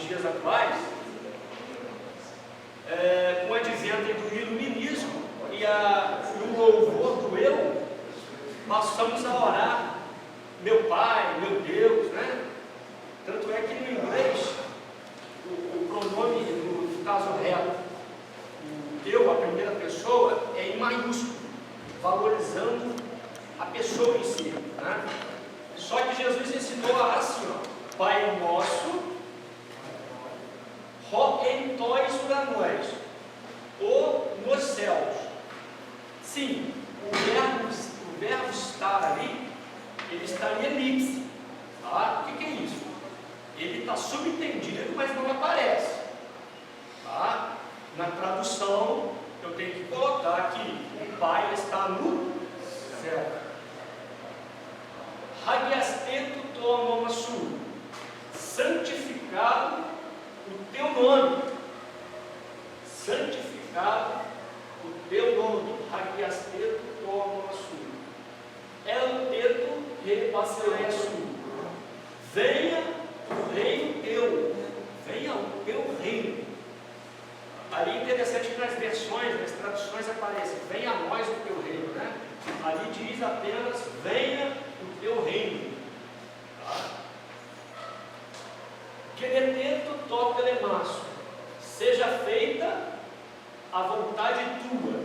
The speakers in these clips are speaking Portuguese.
dias atuais, com o advento do iluminismo e o louvor do eu, passamos a orar, meu Pai, meu Deus, né? Tanto é que no inglês, o pronome, no caso reto, o eu, a primeira pessoa, é em maiúsculo, valorizando a pessoa em si, né? Só que Jesus ensinou a assim, ó, Pai nosso, ro em tois uranóis, ou nos céus. Sim, o verbo estar ali, ele está em elipse. Tá? O que é isso? Ele está subentendido, mas não aparece. Tá? Na tradução, eu tenho que colocar que o Pai está no céu. Hagiasteto tua noma sua, santificado o teu nome, santificado o teu nome, Hagiasteto tua noma sua, El teto re basileia sua, venha o reino teu, venha o teu reino. Ali é interessante que nas versões, nas traduções aparece, venha a nós o teu reino, né? Ali diz apenas, venha o teu reino. Tá? Quereteto to telemasso, seja feita a vontade tua,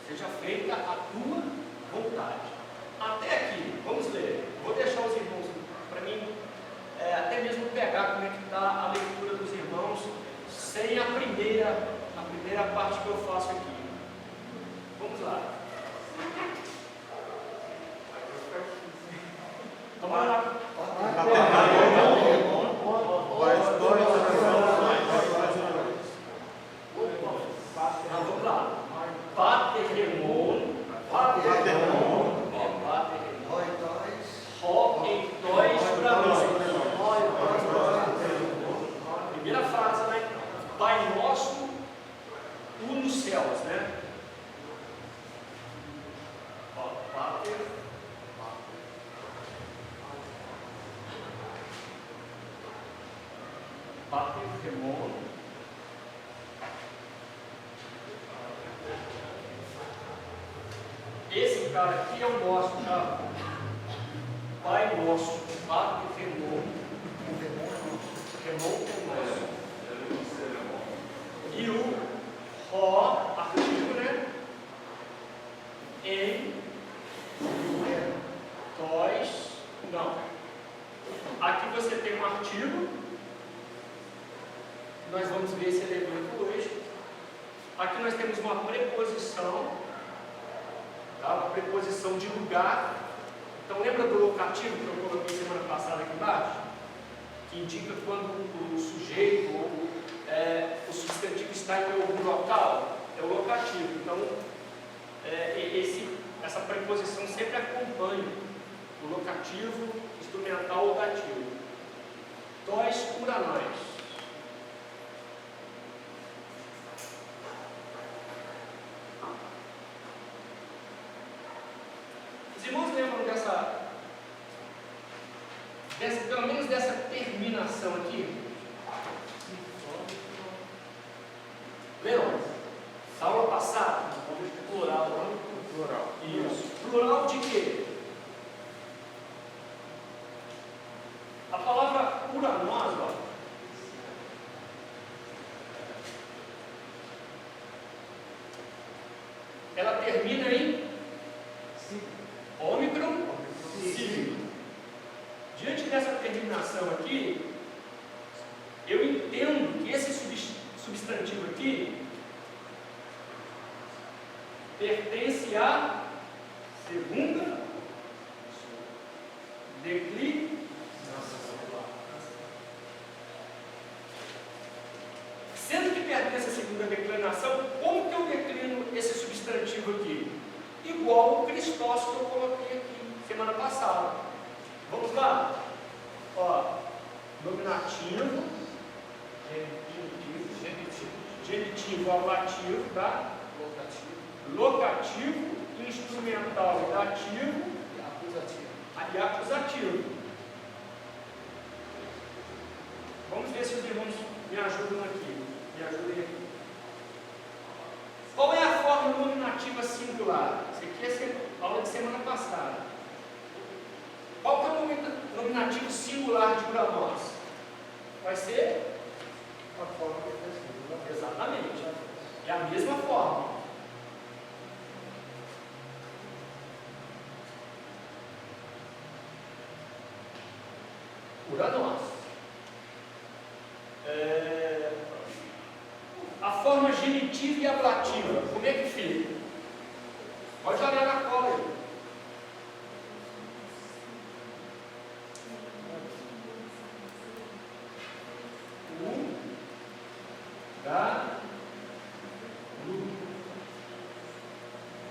seja feita a tua vontade. Até aqui, vamos ler. Vou deixar os irmãos, para mim, até mesmo pegar como é que está a leitura dos irmãos, sem a primeira parte que eu faço aqui. Vamos lá. Vamos lá. Vamos lá. Paterremon, ro em tois uranóis. Primeira frase, né? Pai nosso, tu nos céus, né? Pater, Paterremon. Esse cara aqui é o nosso, tá? Pai nosso, Paterremon. Remon é nosso. E o ro, artigo, né? Em tois, não. Aqui você tem um artigo. Nós vamos ver esse elemento hoje. Aqui nós temos uma preposição, tá? Uma preposição de lugar. Então lembra do locativo que eu coloquei semana passada aqui embaixo? Que indica quando o sujeito ou o substantivo está em algum local, é o locativo. Então essa preposição sempre acompanha o locativo, instrumental ou dativo. Tois uranóis. Os irmãos lembram pelo menos dessa terminação aqui? Lembram? Na aula passada? Plural, não? Plural. Isso. Plural de quê? A palavra uranós, ó. Ela termina em ômicron, signo. Diante dessa terminação aqui, eu entendo que esse substantivo aqui pertence à segunda declinação. Sendo que pertence à segunda declinação, como que eu declino esse substantivo aqui? Igual o Cristóstomo que eu coloquei aqui semana passada. Vamos lá? Ó, nominativo, genitivo, ablativo, tá? Locativo, instrumental e dativo e acusativo. Vamos ver se os irmãos me ajudam aqui. Me ajudem aqui. Qual é a forma nominativa singular? Isso aqui é aula de semana passada. Qual que é o nominativo singular de Uranós? Vai ser? A forma que está escrito. Exatamente. É a mesma forma. Uranós. A forma genitiva e ablativa, como é que fica? Pode olhar na cola aí.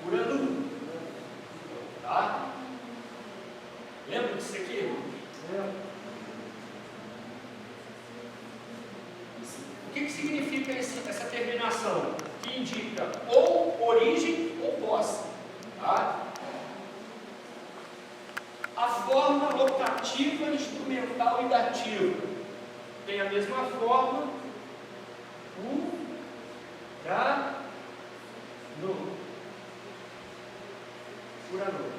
Uranu. Tá? Lembra disso aqui? O que significa essa terminação? Que indica ou origem ou posse. Tá? A forma locativa, instrumental e dativa tem a mesma forma. Urano.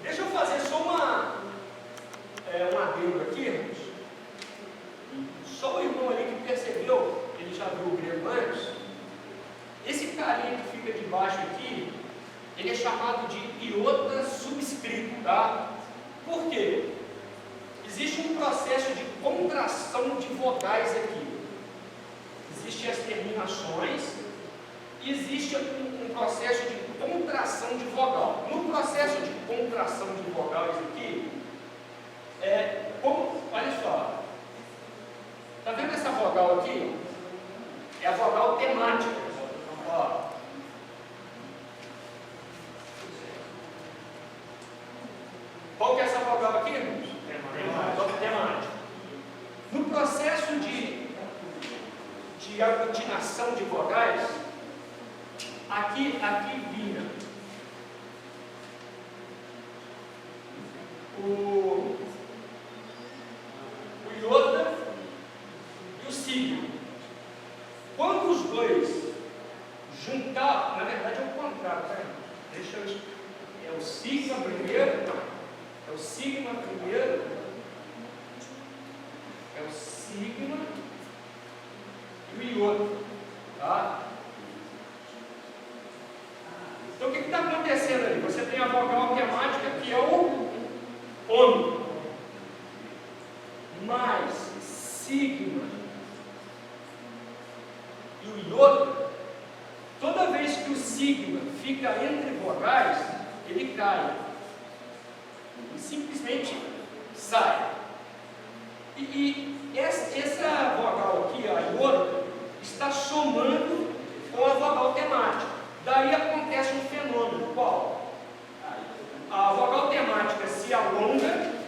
Deixa eu fazer só um adendo aqui, irmãos. Só o irmão ali que percebeu, ele já viu o grego antes. Esse carinha que fica debaixo aqui, ele é chamado de iota subscrito, tá? Por quê? Existe um processo de contração de vogais aqui. Existem as terminações e existe um processo de contração de vogal. No processo de contração de vogais aqui, olha só, está vendo essa vogal aqui? É a vogal temática. Ó. Qual que é essa vogal aqui, irmãos? Temática. No processo de aglutinação de vogais, aqui vira o iota e o signo. Quando os dois juntar, na verdade é o contrário, tá? Deixa eu. É o sigma primeiro, é o sigma primeiro, é o sigma e o iota, tá? Então o que está acontecendo ali? Você tem a vogal temática que é o ômega, mais sigma e o iota. Toda vez que o sigma fica entre vogais, ele cai e simplesmente sai. E essa vogal aqui, a iota, está somando com a vogal temática. Daí acontece um fenômeno. Qual? A vogal temática se alonga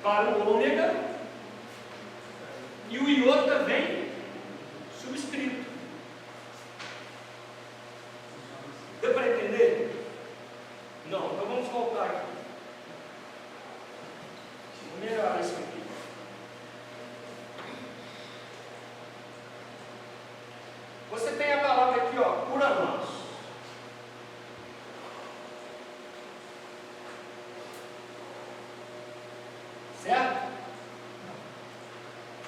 para o ômega e o iota vem subscrito. Deu para entender? Não, então vamos voltar aqui. Vou melhorar isso aqui. Você tem a palavra aqui, ó, Uranós. Certo?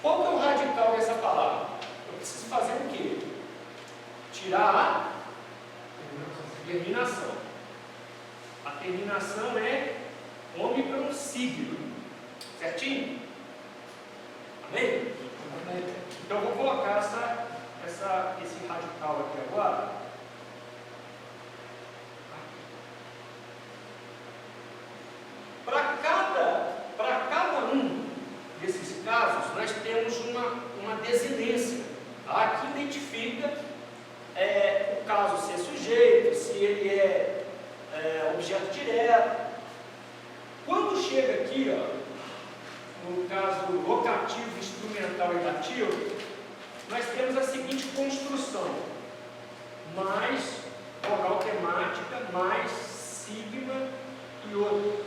Qual que é o radical dessa palavra? Eu preciso fazer o quê? Tirar a terminação. A terminação é ômicron signo. Certinho? Amém? Então eu vou colocar esse radical aqui agora. Para cada um desses casos, nós temos uma desinência, tá? Que identifica o caso ser sujeito, se ele é objeto direto. Quando chega aqui, ó, no caso locativo, instrumental e dativo, nós temos a seguinte construção: mais vogal temática, mais sigma e outro.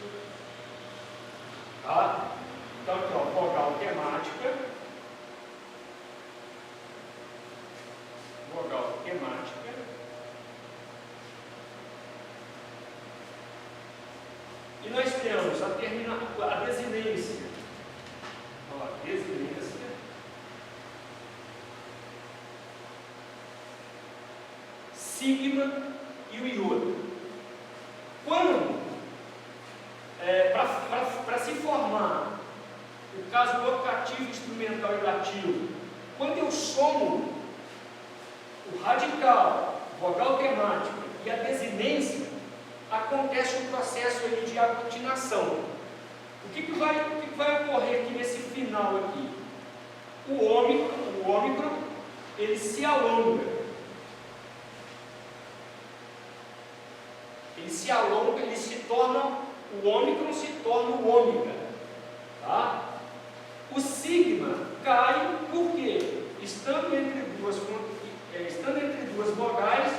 nós temos a desinência. Ó, desinência. Sigma e o iota. Quando, para se formar o caso locativo, instrumental e dativo, quando eu somo o radical, vogal temática e a desinência, acontece um processo aí de aglutinação. O que vai ocorrer aqui nesse final aqui? O ômicron, ele se alonga. Ele se alonga, o ômicron se torna o ômega. Tá? O sigma cai, por quê? Estando entre duas vogais,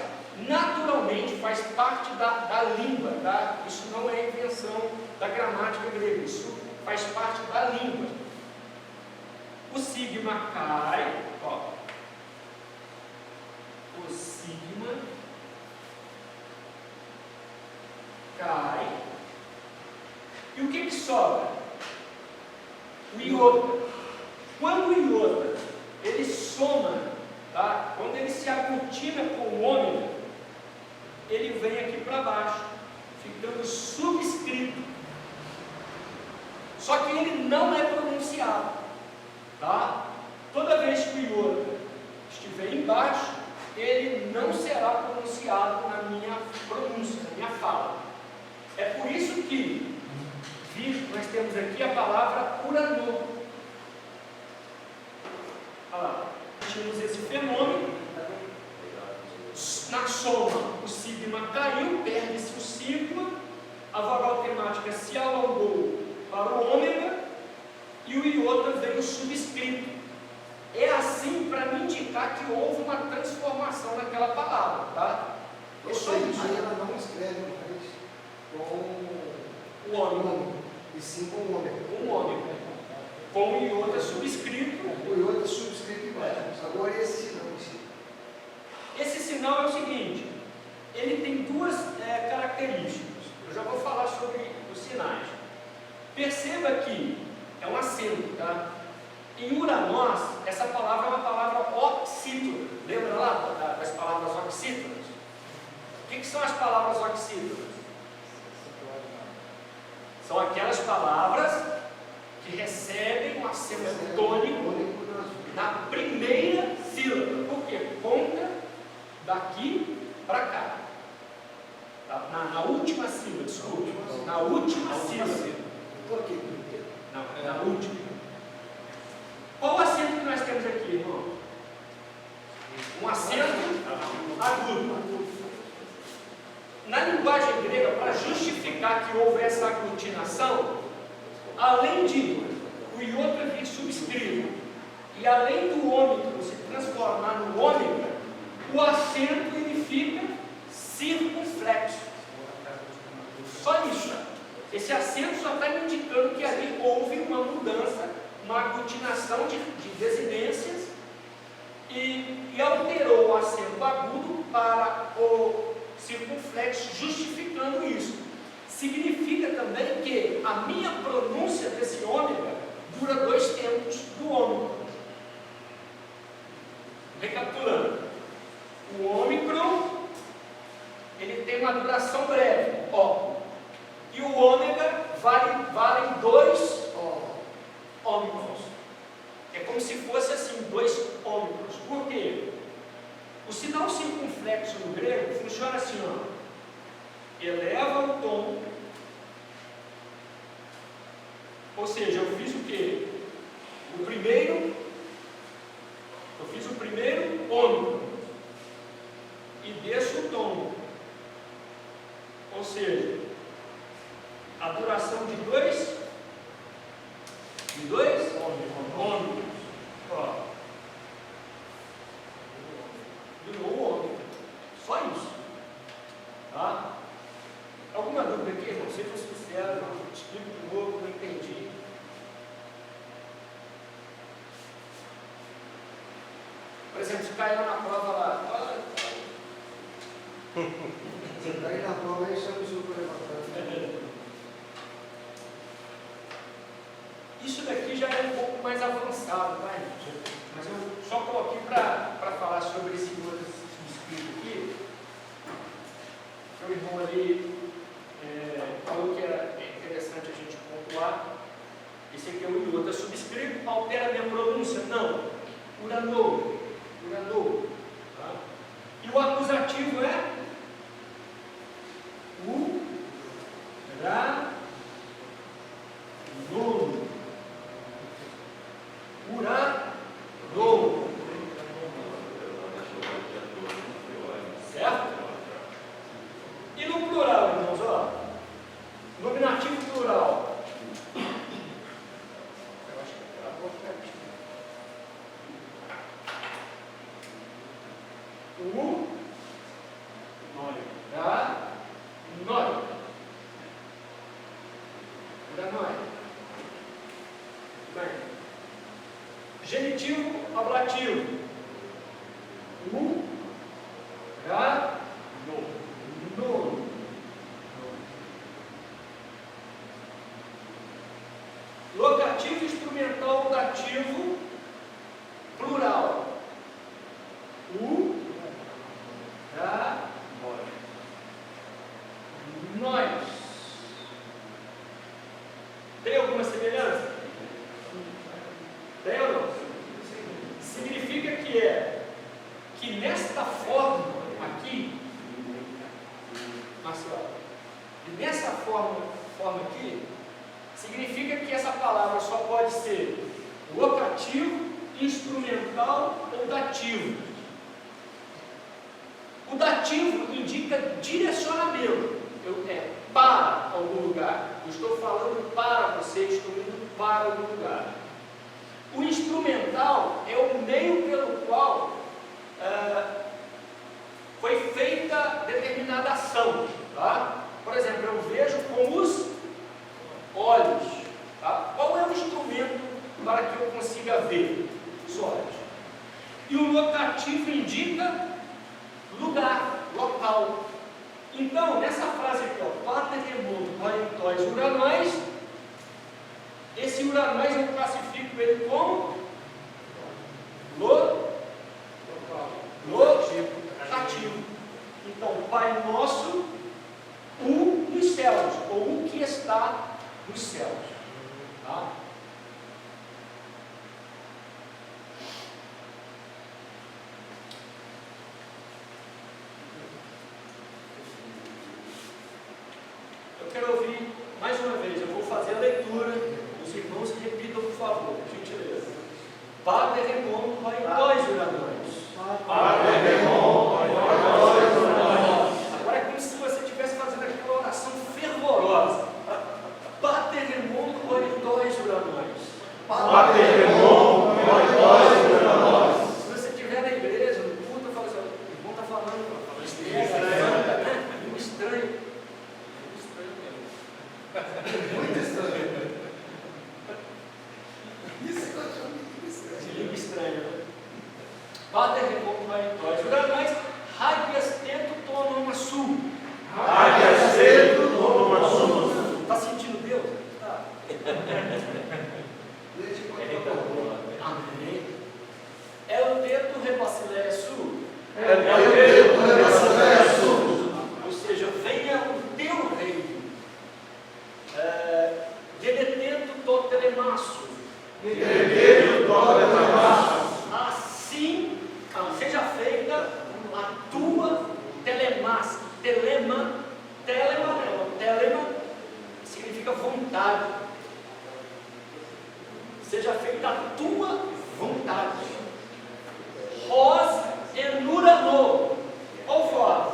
naturalmente faz parte da língua, tá? Isso não é invenção da gramática grega, isso faz parte da língua. O sigma cai, ó. O sigma cai. E o que sobra? O iota. Quando o iota ele soma, tá? Quando ele se aglutina com o ômega, ele vem aqui para baixo, ficando subscrito. Só que ele não é pronunciado, tá? Toda vez que o iota estiver embaixo, ele não será pronunciado na minha pronúncia, na minha fala. É por isso que nós temos aqui a palavra uranô. Olha lá, tínhamos esse fenômeno. Na soma, o sigma caiu, perde-se o sigma, a vogal temática se alongou para o ômega e o iota veio subscrito. É assim para me indicar que houve uma transformação naquela palavra, tá? É só isso. Aí ela não escreve mais com o ômega, e sim com o ômega. Com o ômega. Com o iota subscrito. O iota subscrito embaixo. Agora esse sinal em si. Esse sinal é o seguinte, ele tem duas características. Eu já vou falar sobre os sinais. Perceba que é um acento, tá? Em Uranós, essa palavra é uma palavra oxítona. Lembra lá das palavras oxítonas? O que são as palavras oxítonas? São aquelas palavras que recebem um acento tônico na primeira sílaba. Por quê? Conta daqui para cá. Na última sílaba, desculpe. Na última sílaba. Por quê? Não, na última. Qual o acento que nós temos aqui, irmão? Um acento agudo. Na linguagem grega, para justificar que houve essa aglutinação, além de o iota vir subscrito e além do ômicron se transformar no ômega, o acento ele fica circunflexo. Só isso. Esse acento só está me indicando que ali houve uma mudança, uma aglutinação de desinências e alterou o acento agudo para o circunflexo, justificando isso. Significa também que a minha pronúncia desse ômega dura 2 tempos do ômicron. Recapitulando, o ômicron ele tem uma duração breve, ó, e o ômega vale 2 ômicrons. É como se fosse assim, 2 ômicrons. Por quê? O sinal circunflexo no grego funciona assim, ó. Eleva o tom, ou seja, eu fiz o quê? Eu fiz o primeiro ômicron e desço o tom, ou seja, a duração de 2 ômicrons, ó, durou o ômicron, só isso, tá? Alguma dúvida aqui, irmão? Se for sincero, explico de novo, não entendi. Por exemplo, se caiu na prova lá, Se cair na prova, aí chama o senhor para levantar. Isso daqui já é um pouco mais avançado, tá, gente? Mas eu só coloquei para falar sobre esse outro subscrito aqui. O irmão ali falou que era interessante a gente pontuar. Esse aqui é o iota. Subscrito altera a minha pronúncia? Não. Uranou. Uranou. Tá? E o acusativo é uranou. Uranou. Certo? E no plural, irmãos, ó. Nominativo plural. Eu acho que eu vou ficar aqui. Genitivo ablativo. No. Locativo instrumental dativo plural. Nós. Tem alguma semelhança? Tem ou não? Significa que nesta forma aqui, nessa forma aqui, significa que essa palavra só pode ser locativo, instrumental ou dativo. O dativo indica direcionamento. Para algum lugar. Eu estou falando para você, estou indo para algum lugar. O instrumental é o meio pelo qual foi feita determinada ação. Tá? Por exemplo, eu vejo com os olhos. Tá? Qual é o instrumento para que eu consiga ver? Os olhos. E o locativo indica lugar, local. Então, nessa frase aqui, pater remoto, parentóis, uranóis, esse uranóis eu classifico ele como locativo. Então, Pai Nosso, o nos céus, ou o que está nos céus. Tá? Eu quero ouvir mais uma vez, eu vou fazer a leitura, os irmãos repitam, por favor, por gentileza. Pater remon, parentóis uranóis. Pater remon, parentóis uranóis. Agora é como se você estivesse fazendo aquela oração fervorosa. Pater remon, parentóis uranóis. Pater remon, parentóis uranóis. Se você estiver na igreja, no culto, eu falo assim, o irmão está falando, língua estranha. Muito estranho. Língua estranha. Pater remon, parentóis uranóis. Rádias tento tonoma sul. Rádias tento tonoma sul. Está sentindo Deus? Tá. Amém. É o teto rebacileia sul. Ou seja, venha o teu reino. Deletento to telemasso. Assim seja feita a tua telemasse. Telema significa vontade. Seja feita a tua vontade. Ros enurano. Qual forma?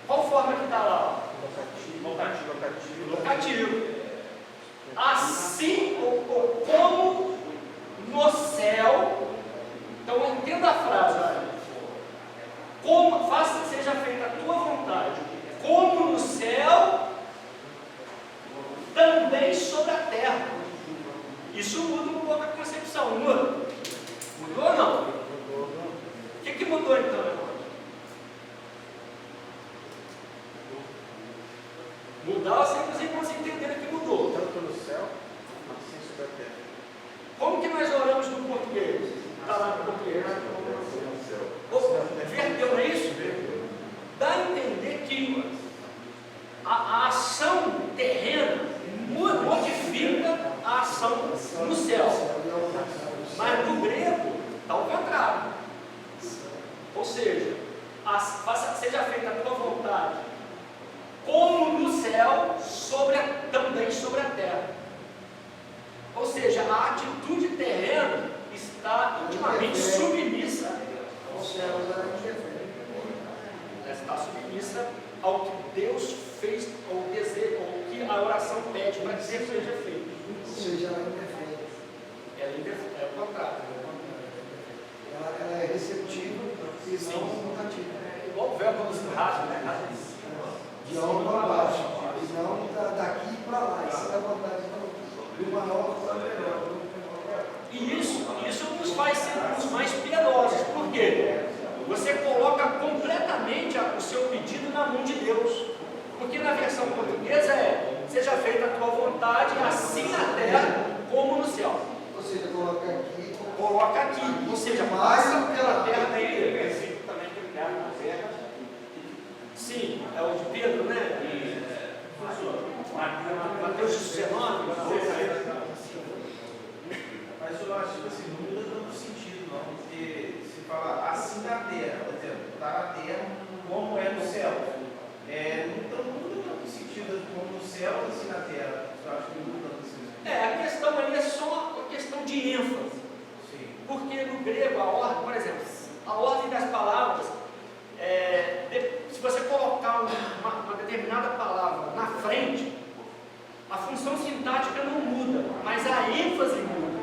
Qual forma que está lá? Locativo. Assim ou como no céu. Então entenda a frase. Olha. Como, faça que seja feita a tua vontade, como no céu, também sobre a terra. Isso muda um pouco a concepção, não muda? Mudou ou não? O que mudou então, irmão? Mudar, eu sei que os irmãos entenderam que mudou. for no céu, assim sobre a terra. Como que nós oramos no português? Está lá no português. Verteu, não é isso? Dá a entender que a ação terrena modifica a ação no céu. Mas no grego está ao contrário. Ou seja, seja feita a tua vontade, como no céu, também sobre a terra. Ou seja, a atitude terrena está intimamente submissa Os céus eram indefesos. está submissa ao que Deus fez, ao desejo, ao que a oração pede para que seja feito. Ou seja, ela é indefesa. É o contrário. Ela é receptiva e não mutativa. Igual o véu quando se rasga, né? De alto para baixo. E não daqui para lá. Isso é a vontade do maior para o menor. E isso nos faz sermos mais piedosos. Por quê? Você coloca completamente o seu pedido na mão de Deus. Porque na versão portuguesa seja feita a tua vontade, assim na terra como no céu. Ou seja, coloca aqui. Coloca aqui, ou seja, passa pela terra da igreja. Também que ele quer na terra. Sim, é o de Pedro, né? Mateus 19. Mas eu acho que assim, não muda tanto sentido, não, porque se fala assim na terra, por exemplo, está na terra como é no céu. Então não muda tanto sentido como no céu, assim na terra. Eu acho que não muda tanto sentido. A questão ali é só uma questão de ênfase. Sim. Porque no grego, a ordem, por exemplo, a ordem das palavras, se você colocar uma determinada palavra na frente, a função sintática não muda, mas a ênfase muda.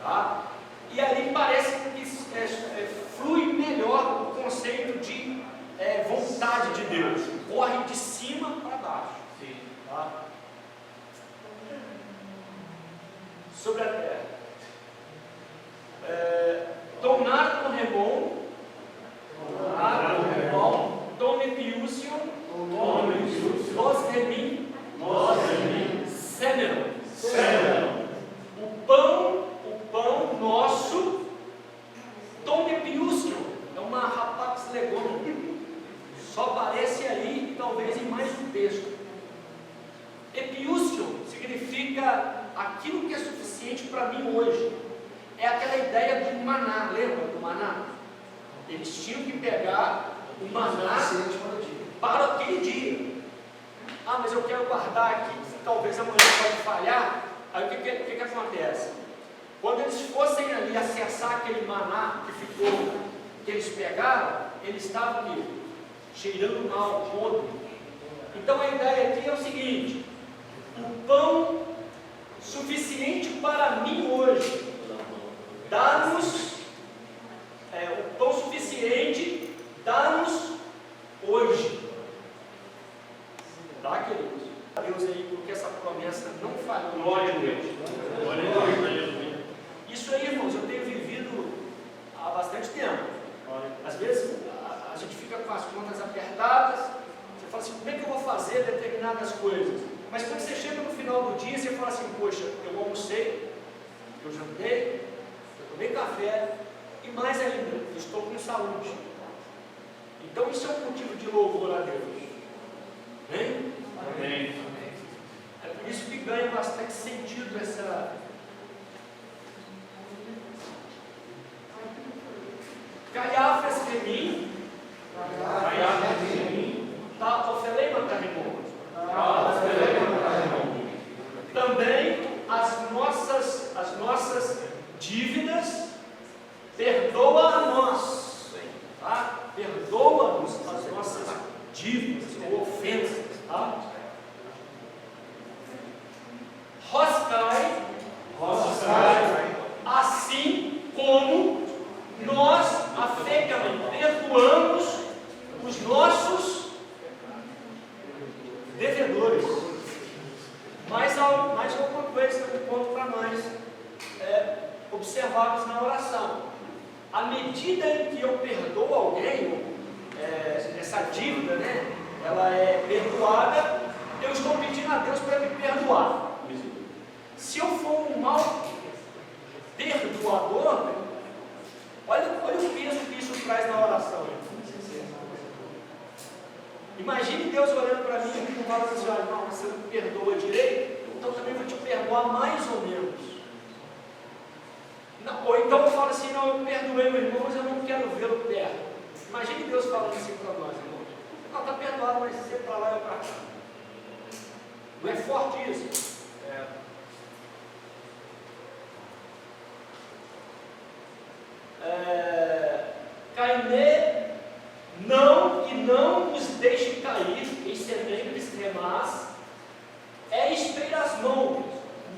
Tá? E ali parece que flui melhor o conceito de vontade de Deus. Corre de cima para baixo. Sim. Tá? Sobre a terra. Donar com remon, Dome Piúcio, Vos Remin, Semeron. O pão nosso, Dome Piúcio, é uma rapax legum. Só aparece aí, talvez em mais um texto. Epiúcio significa aquilo que é suficiente para mim hoje. É aquela ideia do maná, lembra do maná? Eles tinham que pegar o maná para aquele dia. Ah, mas eu quero guardar aqui, talvez amanhã pode falhar. Aí o que acontece? Quando eles fossem ali acessar aquele maná que eles pegaram, eles estavam ali, cheirando mal, podre. Então a ideia aqui é o seguinte: o pão suficiente para mim hoje, dá-nos, o pão suficiente, dá-nos hoje. Tá, queridos? Deus aí, porque essa promessa não falhou. Glória a Deus. Glória a Deus. Isso aí, irmãos, eu tenho vivido há bastante tempo. Às vezes a gente fica com as contas apertadas, você fala assim, como é que eu vou fazer determinadas coisas? Mas quando você chega no final do dia, você fala assim, poxa, eu almocei, eu jantei, eu tomei café, e mais ainda, eu estou com saúde. Então isso é um motivo de louvor a Deus. Amém? Amém. É por isso que ganha bastante sentido essa... Caiafas de mim, tá, ofelei mantarrimon. Também as nossas dívidas, perdoa a nós, tá? Perdoa-nos as nossas dívidas ou ofensas, tá? Roscai, assim como nós afegamente perdoamos os nossos devedores. Mais alguma coisa que eu conto para nós observarmos na oração. À medida em que eu perdoo alguém, essa dívida, né, ela é perdoada, eu estou pedindo a Deus para me perdoar. perdoar. Se eu for um mau perdoador, olha o peso que isso traz na oração. Imagine Deus olhando para mim e falando assim: olha, não, você não perdoa direito, então também vou te perdoar mais ou menos. Não, ou então eu falo assim: não, eu perdoei o irmão, mas eu não quero vê-lo perto. Imagine Deus falando assim para nós, irmãos: não, está perdoado, mas você para lá e eu para cá. Não é forte isso? Cainê, não, que não os deixe cair em sementes remás, é estreir as mãos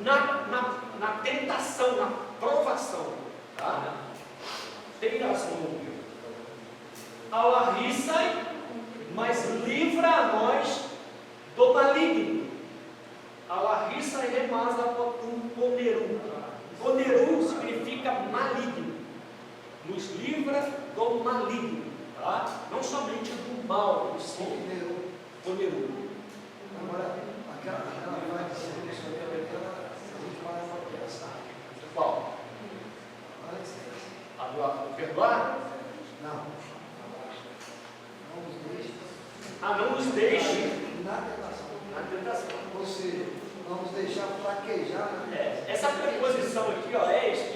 na tentação, na provação, tá? Estreir as mãos. Alarrissai, mas livra a nós do maligno. Alarrissai remás apotum poneru. Poneru significa maligno. Nos livra do maligno, tá? Não somente do mal, sim, poneru. Agora, aquela vai de serviço, a gente vai para pensar. Qual? A do perdoar? Não. Não nos deixe na tentação. Na tentação. Ou seja, vamos deixar fraquejar. Essa preposição aqui, ó,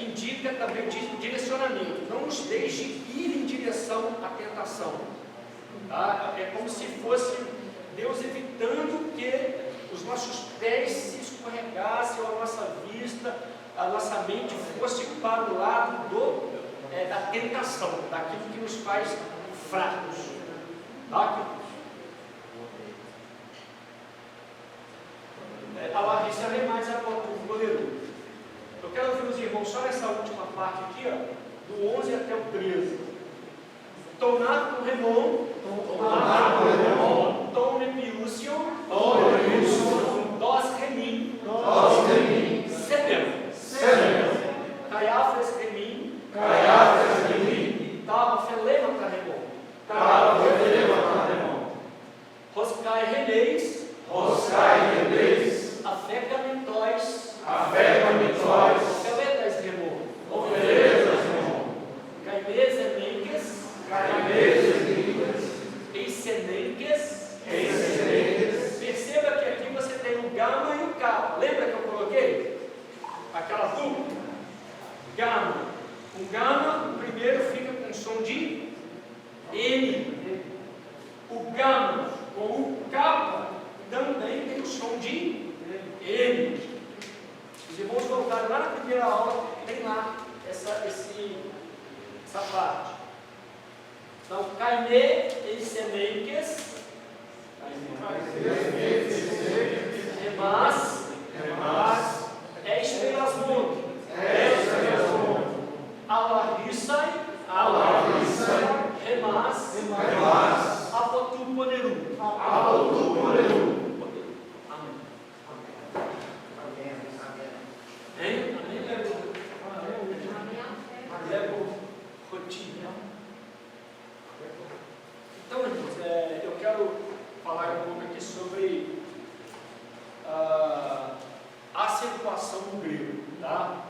indica também direcionamento. Não nos deixe ir em direção à tentação. Tá? É como se fosse Deus evitando que os nossos pés se escorregassem, ou a nossa vista, a nossa mente fosse para o lado da tentação, daquilo que nos faz fracos. Tá? Alarrissa remais a o goleiro. Eu quero ouvir os irmãos só nessa última parte aqui, ó, do 11 até o 13. Tornar com remon, tom nepiúcio, dos remin, sedem, caiafres remin, tava felema para remon, roscai reneis, afecamentóis, oferetas remon, caimês exenenques. Perceba que aqui você tem o gama e o capa. Lembra que eu coloquei? Aquela dupla? Gama. O gama, o primeiro fica com som de N. O gama com o capa também tem o som de N. Os irmãos voltaram lá na primeira aula, tem lá essa parte. Então, caimê e semenques, remás, esperasmonte, alarrissai, remás, apotu poneru. Então, irmãos, eu quero falar um pouco aqui sobre a acentuação do grego, tá?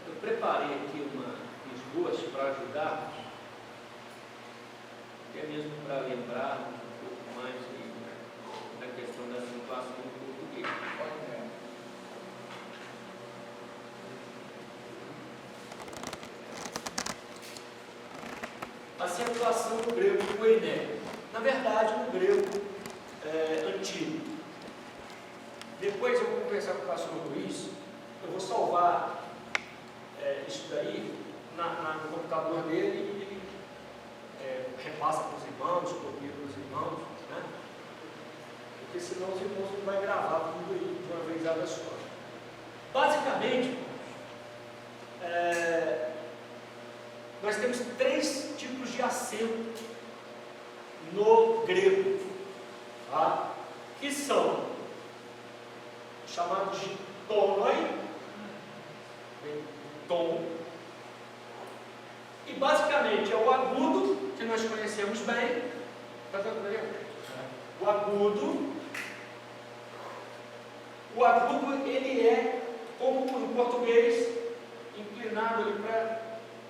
Eu preparei aqui um esboço para ajudar, até mesmo para lembrar um pouco mais da questão da acentuação do português. Acentuação do grego koiné. Na verdade, no grego antigo. Depois eu vou conversar com o pastor Luiz, eu vou salvar isso daí no computador dele e ele repassa para os irmãos, copia para os irmãos, né? Porque senão os irmãos não vão gravar tudo aí de uma vez só. Basicamente, nós temos 3 tipos de acento no grego, tá? Que são chamados de tonoi, tom, necessariamente é o agudo, que nós conhecemos bem. Está vendo aí? O agudo, ele é, como no português, inclinado ali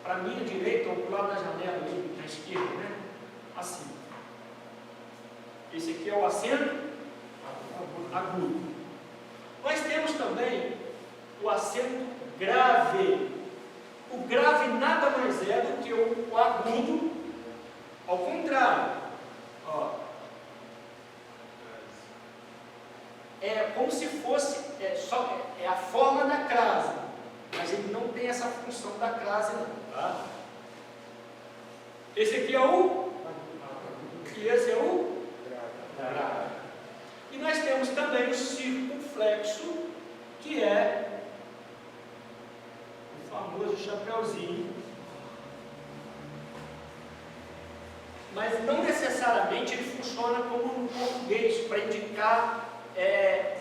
para a minha direita, ou para o lado da janela, ali, na esquerda, né? Assim. Esse aqui é o acento agudo. Nós temos também o acento grave. O grave nada mais é do que o agudo, ao contrário. Ó. É como se fosse, é a forma da crase, mas ele não tem essa função da crase não. Tá? Esse aqui é o e esse é o grave. E nós temos também o circunflexo, que é o famoso chapeuzinho, mas não necessariamente ele funciona como no português, para indicar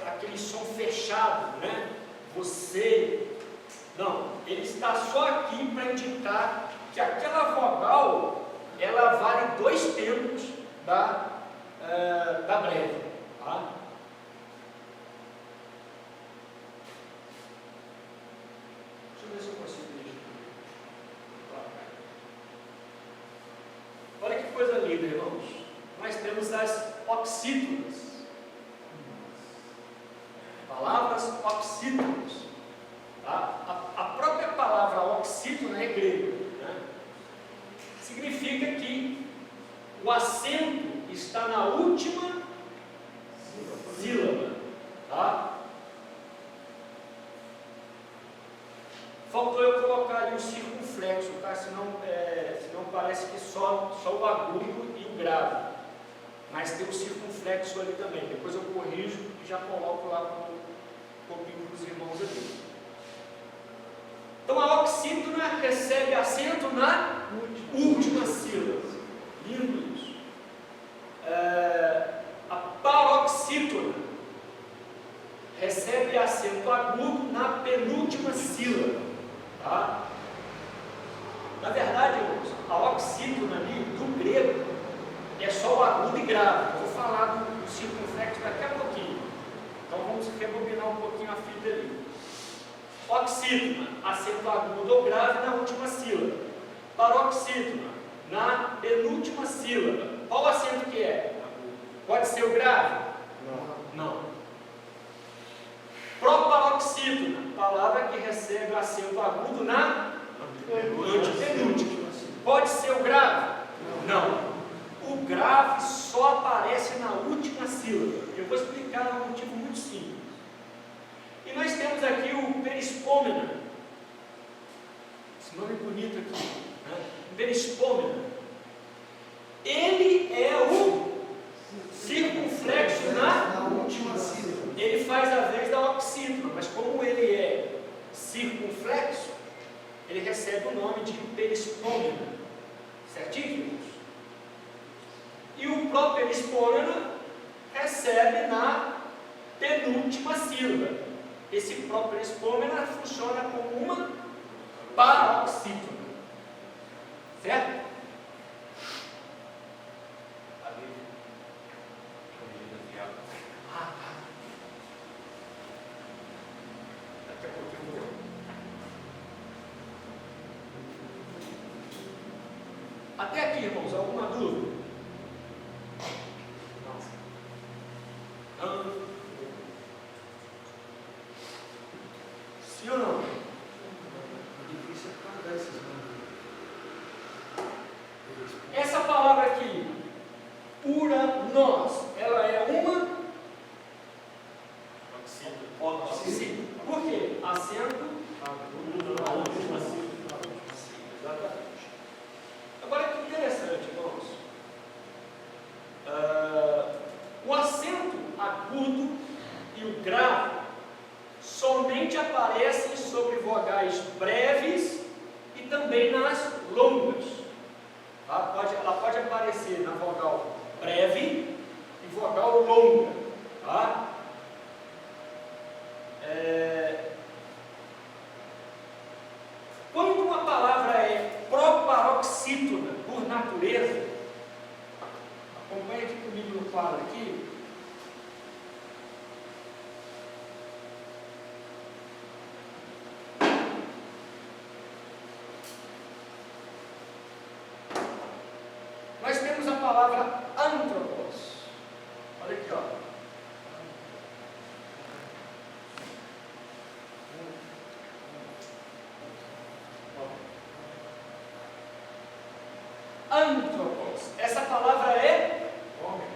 aquele som fechado, né? Você, não, ele está só aqui para indicar que aquela vogal, ela vale 2 tempos da breve, tá? Deixa eu ver se eu consigo isso. Olha que coisa linda, irmãos. Nós temos as oxítonas. Palavras oxítonas. Tá? A própria palavra oxítona é grega, né? Significa que o acento está na última sílaba. Tá? Faltou eu colocar ali o circunflexo, tá? Senão parece que só o agudo e o grave. Mas tem o circunflexo ali também. Depois eu corrijo e já coloco lá com um pouquinho para os irmãos aqui. Então a oxítona recebe acento na última sílaba. Lindo isso. A paroxítona recebe acento agudo na penúltima sílaba. Tá? Na verdade, irmãos, a oxítona ali, do grego, é só o agudo e grave. Eu vou falar do circunflexo daqui a pouquinho. Então vamos rebobinar um pouquinho a fita ali. Oxítona, acento agudo ou grave na última sílaba. Paroxítona, na penúltima sílaba. Qual acento que é? Pode ser o grave? Não. Proparoxítona, palavra que recebe acento agudo na antepenúltima. Pode ser o grave? Não. O grave só aparece na última sílaba. Eu vou explicar um motivo muito simples. E nós temos aqui o perispômena. Esse nome bonito aqui, né? Perispômena. Ele é o circunflexo na última sílaba. Ele faz a vez da oxítona, mas como ele é circunflexo, ele recebe o nome de perispômena. Certinho? E o properispômena recebe na penúltima sílaba. Esse properispômena funciona como uma paroxítona. Certo? Daqui a pouquinho eu vou. Até aqui, irmãos, alguma dúvida? Sim ou não? Difícil guardar esses nomes. Essa palavra aqui, uranos, ela é uma oxítona. Por quê? Acento na última sílaba. Exatamente. Agora que interessante, irmãos. O acento agudo e o grave somente aparecem sobre vogais breves e também nas longas. Tá? Ela pode aparecer na vogal breve e vogal longa. Tá? Quando uma palavra é proparoxítona, paroxítona, por natureza, acompanha aqui comigo no quadro aqui. Nós temos a palavra antropos. Olha aqui, ó. Antropos. Essa palavra é homem.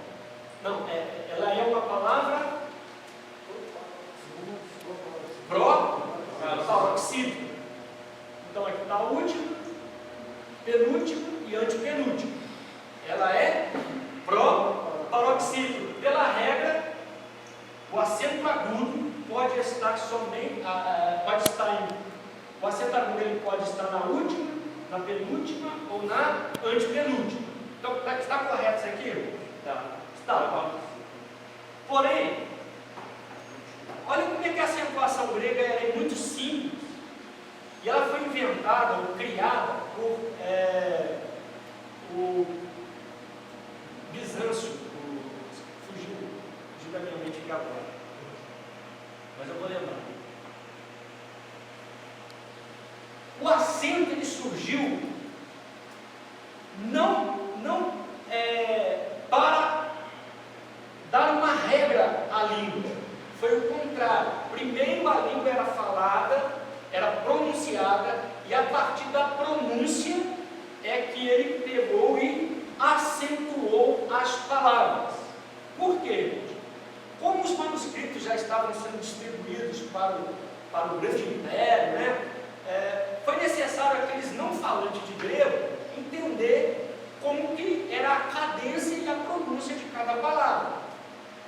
Não, ela é uma palavra paroxítona. Então aqui está último, penúltimo e antepenúltimo. Ela é paroxítona. Pela regra, o acento agudo pode estar somente, o acento agudo ele pode estar na última, na penúltima ou na antepenúltima. Então, está correto isso aqui? Está. Porém, olha como é que a acentuação grega é muito simples. E ela foi inventada ou criada por o Bizâncio, fugiu da minha mente aqui agora. Mas eu vou lembrar. O acento ele surgiu não para dar uma regra à língua. Foi o contrário. Primeiro a língua era falada, era pronunciada, e a partir da pronúncia é que ele pegou e acentuou as palavras. Por quê? Como os manuscritos já estavam sendo distribuídos para o grande império, né? Foi necessário aqueles não falantes de grego entender como que era a cadência e a pronúncia de cada palavra.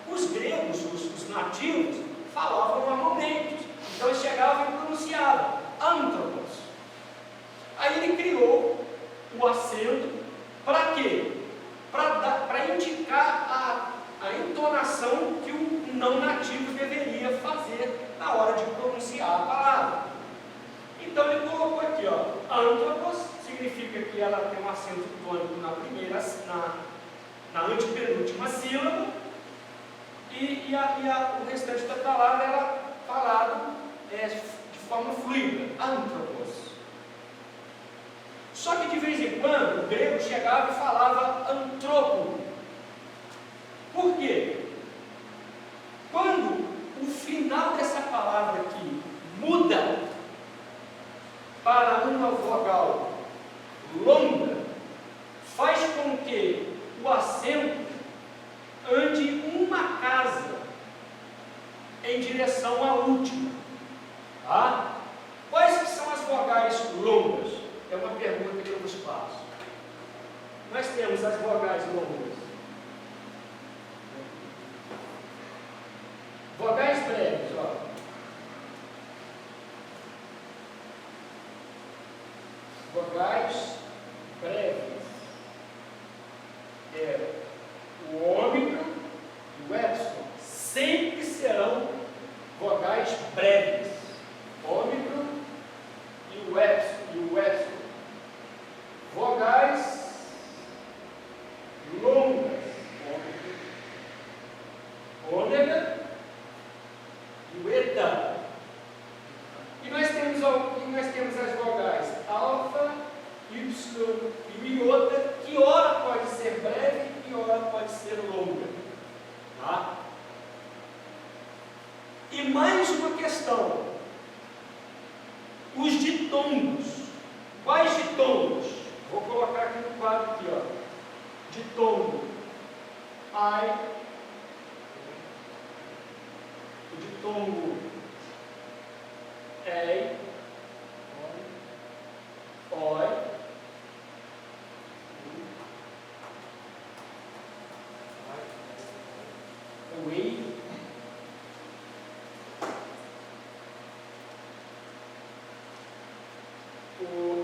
Os gregos, os nativos, falavam normalmente, então eles chegavam e pronunciavam antropos. Aí ele criou o acento para quê? Para indicar a entonação que o não nativo deveria fazer na hora de pronunciar a palavra. Então ele colocou aqui, ó, antropos, significa que ela tem um acento tônico na antepenúltima sílaba, e o restante da palavra era falado de forma fluida, antropos. Só que de vez em quando o grego chegava e falava antropo. Por quê? Quando o final dessa palavra aqui muda para uma vogal longa, faz com que o acento ande uma casa em direção à última. Tá? Quais que são as vogais longas? É uma pergunta que eu vos faço. Nós temos as vogais longas. Vogais breves, ó. Vogais breves. O ômicron e o epsilon sempre serão vogais breves. Ômicron e o epsilon. Vogais longas. Ômega e o eta. E nós temos as vogais alfa, y e iota, que ora pode ser breve e ora pode ser longa. Tá? E mais uma questão. Os ditongos. Quais ditongos? Vou colocar aqui no quadro aqui, ó. Ditongo. Ai. O ditongo. Ei. Oi. Ui.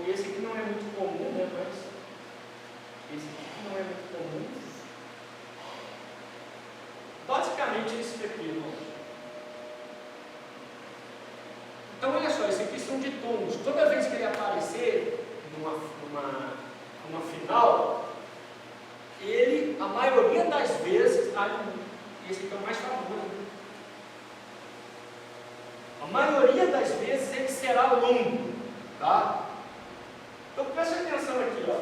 Esse aqui não é muito comum, né? Mas esse aqui não é muito comum. Basicamente esse daqui, irmãos. Então olha só, esse aqui são ditongos. Toda vez que ele aparecer numa maioria das vezes ele será longo, tá? Então preste atenção aqui, ó.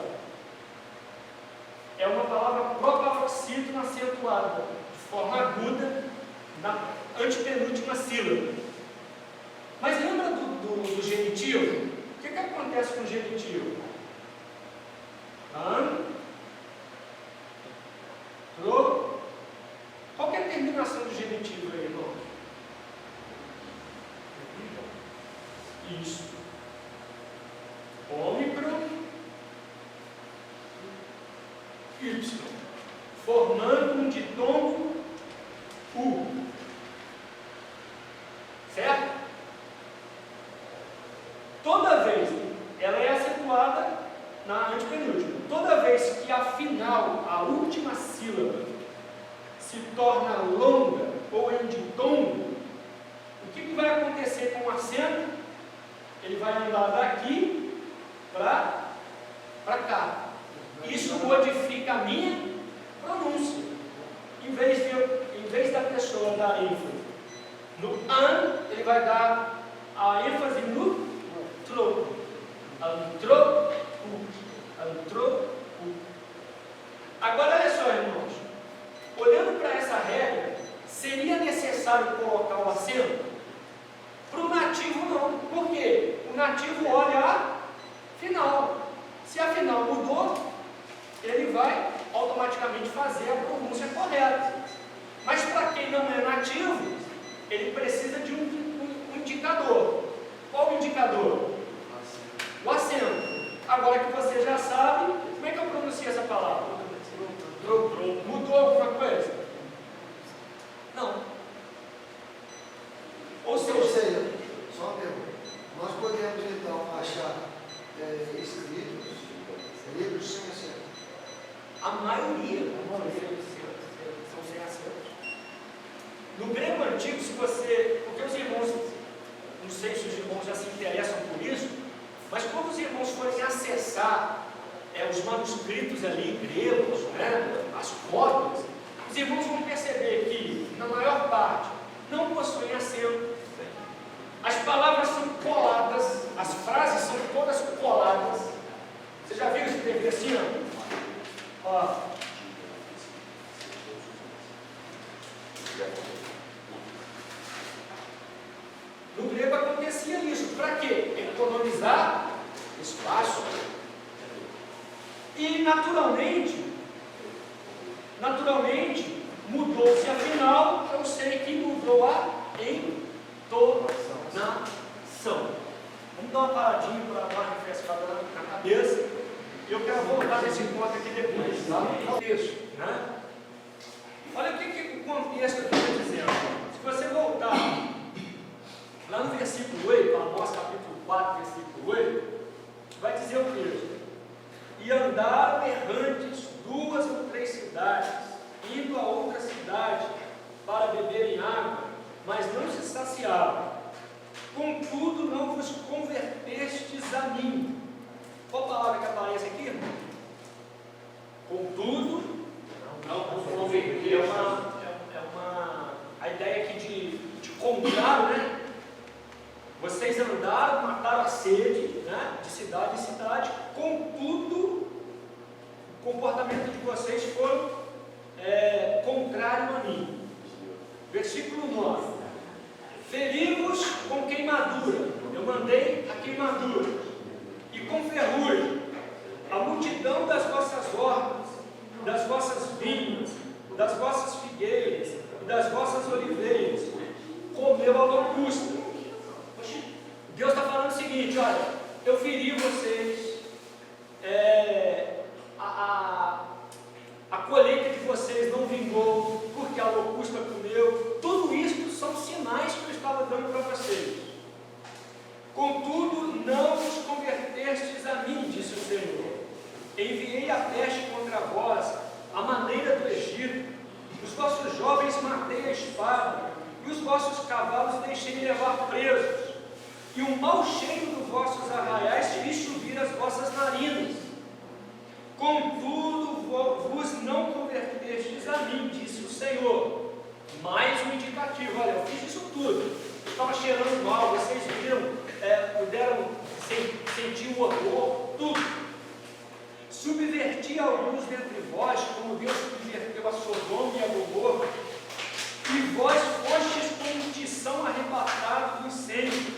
É uma palavra proparoxítono acentuada de forma aguda na antepenúltima sílaba. Mas lembra do genitivo? O que acontece com o genitivo? Qual que é a terminação do genitivo aí, irmão? Isso. Ômicron, Y, formando um ditongo U. Certo? Toda vez, ela é acentuada na antepenúltima. Toda vez que a final, a última sílaba, se torna longa ou em ditongo, o que vai acontecer com o acento? Ele vai andar daqui para cá. Isso modifica a minha pronúncia. Em vez da pessoa dar ênfase no an, ele vai dar a ênfase no tro. Antro, antro. Agora olha só, irmãos. Olhando para essa regra, seria necessário colocar o acento? Para o nativo não. Por quê? O nativo olha a final. Se a final mudou, ele vai automaticamente fazer a pronúncia correta. Mas para quem não é nativo, ele precisa de um indicador. Qual o indicador? O acento. Agora que você já sabe, como é que eu pronuncio essa palavra? Mudou alguma coisa? Não. Ou seja, só uma pergunta. Nós podemos então achar livros sem acento? A maioria são sem acento. No grego antigo, se você. Porque os irmãos, não sei se os irmãos já se interessam por isso, mas quando os irmãos forem acessar os manuscritos ali gregos, né, as cópias, os irmãos vão perceber que, na maior parte, não possuem acento. As palavras são coladas, as frases são todas coladas. Você já viu escrever assim? Ó. No grego acontecia isso. Para quê? Economizar espaço. E naturalmente, mudou-se a final, eu sei que mudou a entonação. Vamos dar uma paradinha para dar uma refrescada na cabeça. Eu quero voltar nesse ponto aqui depois, tá? Contexto, né? Olha o que o contexto aqui está dizendo. Se você voltar lá no versículo 8, Amós capítulo 4, versículo 8, vai dizer o texto: e andaram errantes 2 ou 3 cidades, indo a outra cidade para beberem água, mas não se saciavam. Contudo, não vos convertestes a mim. Qual palavra que aparece aqui, irmão? Contudo, não vos convertestes. A ideia aqui de contrário, né? Vocês andaram, mataram a sede, né? De cidade em cidade, contudo, o comportamento de vocês foi contrário a mim. Versículo 9: feri-vos com queimadura, eu mandei a queimadura, e com ferrugem, a multidão das vossas hortas, das vossas vinhas, das vossas figueiras e das vossas oliveiras, comeu a locusta. Deus está falando o seguinte: olha, eu feri vocês, a colheita de vocês não vingou, porque a locusta comeu. Tudo isso são sinais que eu estava dando para vocês. Contudo, não vos convertestes a mim, disse o Senhor. Enviei a peste contra vós, a maneira do Egito. Os vossos jovens matei a espada, e os vossos cavalos deixei levar presos. E o mau cheiro dos vossos arraiais fiz subir as vossas narinas. Contudo, vos não convertestes a mim, disse o Senhor. Mais um indicativo: olha, eu fiz isso tudo. estava cheirando mal, vocês viram, puderam sentir o odor, tudo. Subverti alguns dentre vós, como Deus subverteu a Sodoma e a Gomorra, e vós fostes como tição arrebatado do incêndio.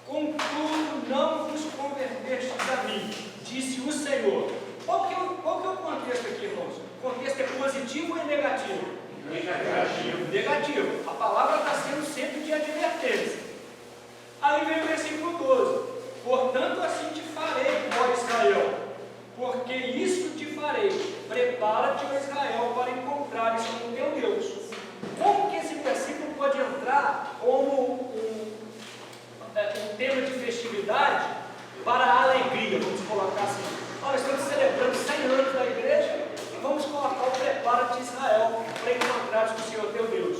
Contudo, não vos convertestes a mim, disse o Senhor. Qual que é o contexto aqui, irmãos? O contexto é positivo ou é negativo? Negativo. Negativo. A palavra está sendo sempre de advertência. Aí vem o versículo 12. Portanto, assim te farei, ó Israel, porque isso te farei. Prepara-te, ó Israel, para encontrares com o teu Deus. Como que esse versículo pode entrar como um tema de festividade para a alegria? Vamos colocar assim. Nós estamos celebrando 100 anos da igreja e vamos colocar o prepara-te, Israel, para encontrares com o Senhor teu Deus.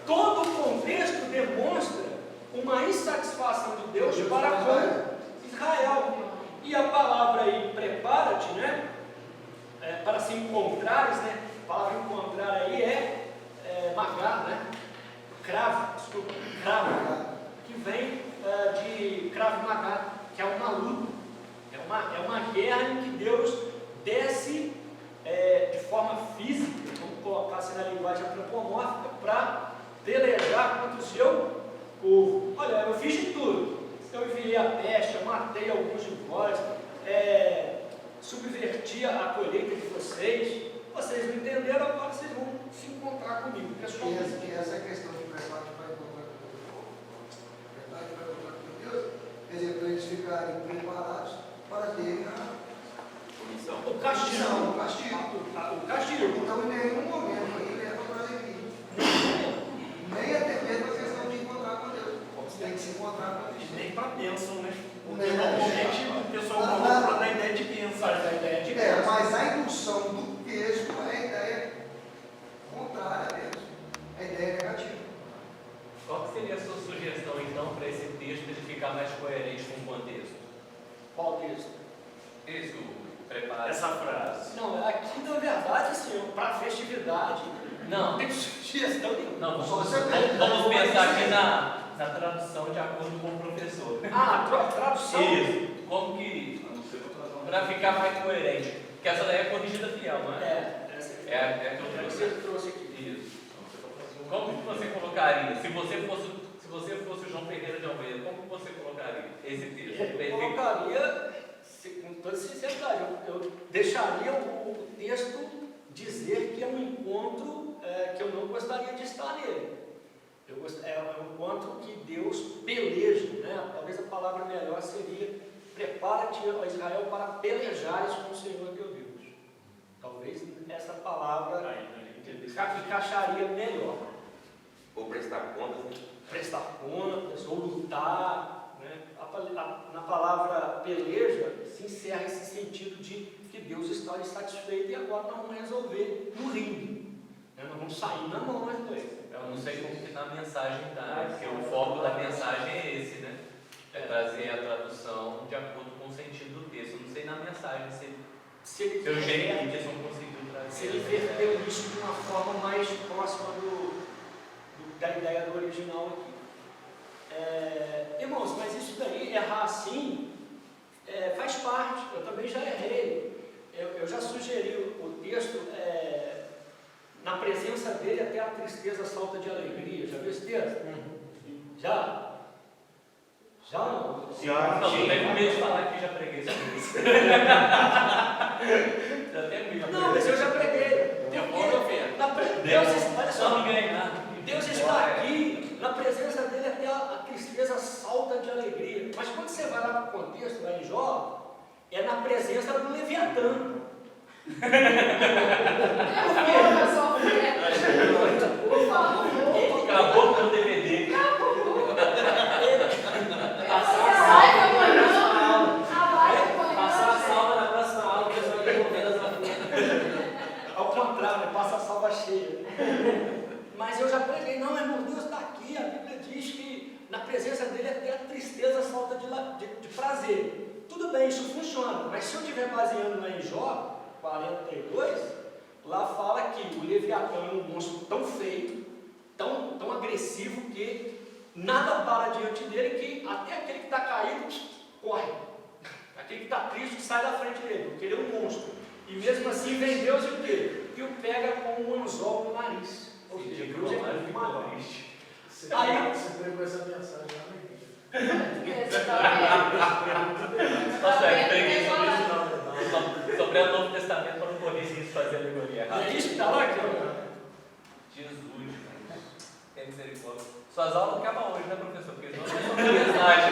Todo o contexto demonstra uma insatisfação de Deus para com Israel. E a palavra aí, prepara-te, né? Para se encontrares, né? A palavra encontrar aí magá, né? Cravo, que vem de Krav Maga, que é uma luta, é uma guerra em que Deus desce de forma física, vamos colocar assim na linguagem antropomórfica, para pelejar contra o seu povo. Olha, eu fiz de tudo. Eu enviei a peste, eu matei alguns de vós, subverti a colheita de vocês. Vocês não entenderam, agora vocês vão se encontrar comigo. E essa questão de preparo para encontrar com Deus, quer dizer, para eles ficarem preparados para terem o castigo. O castigo. Então, em nenhum momento ele leva para a alegria. Nem até mesmo a questão de encontrar com Deus. Tem que se encontrar com Deus. Nem para bênção, né? Porque Não, normalmente o pessoal coloca para dar ideia de bênção. Mas a indução do texto é a ideia contrária a Deus. A ideia negativa. Qual seria a sua sugestão, então, para esse texto ele ficar mais coerente com o contexto? Qual texto? Isso, prepara. Essa frase. Não, aqui na verdade, Senhor, para festividade, Não, tem sugestão nenhuma. não, Só vamos, você vê. vamos pensar aqui na tradução de acordo com o professor. Tradução? Isso, como que, para ficar mais coerente, porque essa daí é corrigida fiel, não é? É a que eu Você trouxe aqui. Isso. Como que você colocaria, se você fosse o João Ferreira de Almeida, como que você colocaria esse texto? Eu colocaria, com toda sinceridade, eu deixaria o texto dizer que é um encontro que eu não gostaria de estar nele. É um encontro que Deus peleja, né? Talvez a palavra melhor seria: prepara-te, ó Israel, para pelejares com o Senhor teu Deus. Talvez essa palavra encaixaria melhor. Ou prestar contas, né? Prestar contas, ou lutar, né? Na palavra peleja se encerra esse sentido de que Deus está insatisfeito e agora nós vamos resolver no ringue, né? Nós vamos sair na mão nós dois. Eu não sei como que na mensagem está, porque o foco da mensagem é esse, né? É trazer a tradução de acordo com o sentido do texto. Eu não sei na mensagem se o Gênesis não conseguiu trazer. Se ele verteu isso de uma forma mais próxima da ideia do original aqui. Irmãos, mas isso daí, errar assim, faz parte. Eu também já errei. Eu já sugeri o texto, na presença dele até a tristeza salta de alegria. Já viu esse texto? Já? Já não? Não, não tem medo de falar que já preguei sobre isso. Não, mas eu já preguei. Olha só, Deus está aqui, na presença dele até a tristeza salta de alegria. Mas quando você vai lá para o contexto, lá em Jó, é na presença do Leviatã. Por favor. Acabou com o DVD. Passar a salva na próxima aula, o pessoal vai devolver as Ao contrário, passa a salva cheia. Mas eu já preguei, não, irmão, Deus está aqui. A Bíblia diz que na presença dele até a tristeza salta de prazer. Tudo bem, isso funciona, mas se eu estiver baseando lá em Jó 42, lá fala que o Leviatã é um monstro tão feio, tão agressivo, que nada para diante dele, que até aquele que está caído corre. Aquele que está triste sai da frente dele, porque ele é um monstro. E mesmo assim vem Deus e o quê? Que o pega com um anzol no nariz. Ou seja, Deus é muito mal. Aí, Você pegou essa mensagem lá na igreja. Esse tá Nossa, Tá é vendo? preguei Pegou sobre lá. isso não. Sobre o Novo Testamento para não correr isso, fazer alegoria errada. é isso que está lá, aqui, ó. Jesus, tem misericórdia. Suas aulas acabam hoje, né, professor? Porque senão não é sobre mensagem.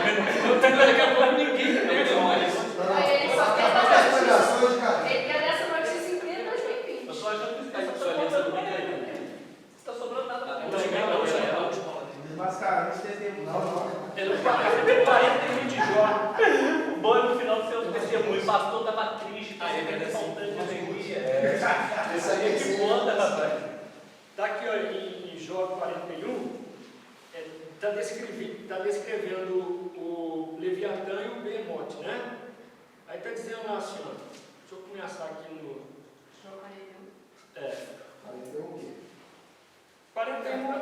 Daqui a pouco ninguém pega mais. Aí ele só quer dar As notícia. pregações, cara. Ele quer dar essa notícia inteira em 2020. Eu tô achando que isso está sobrando nada. Não está sobrando nada para mim. Mas, cara, não entendemos. É no 41 de Jó. O bom é no final do seu testemunho. O pastor estava triste, Ah, é verdade. faltando de alegria. Esse aí é Que conta, rapaz. Está aqui ó, em Jó 41, está descrevendo o Leviatã e o Behemoth, né? Aí está dizendo lá assim, ó, deixa eu começar aqui no... É, 41.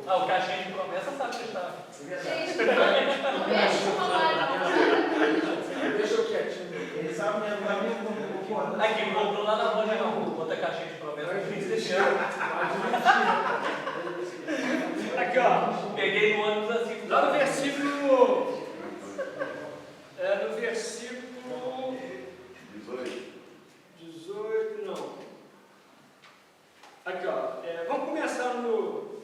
Ah, o caixinha de promessa sabe que está. Gente, não mexe com a live. Deixa eu quietinho. Ele sabe mesmo, vai mesmo concordando. Aqui, comprou lá na loja, não. Outra caixinha de promessa no fim desse ano. Aqui, ó, Peguei no ônibus assim. lá no versículo... no versículo 18, não. Aqui, ó, vamos começar no...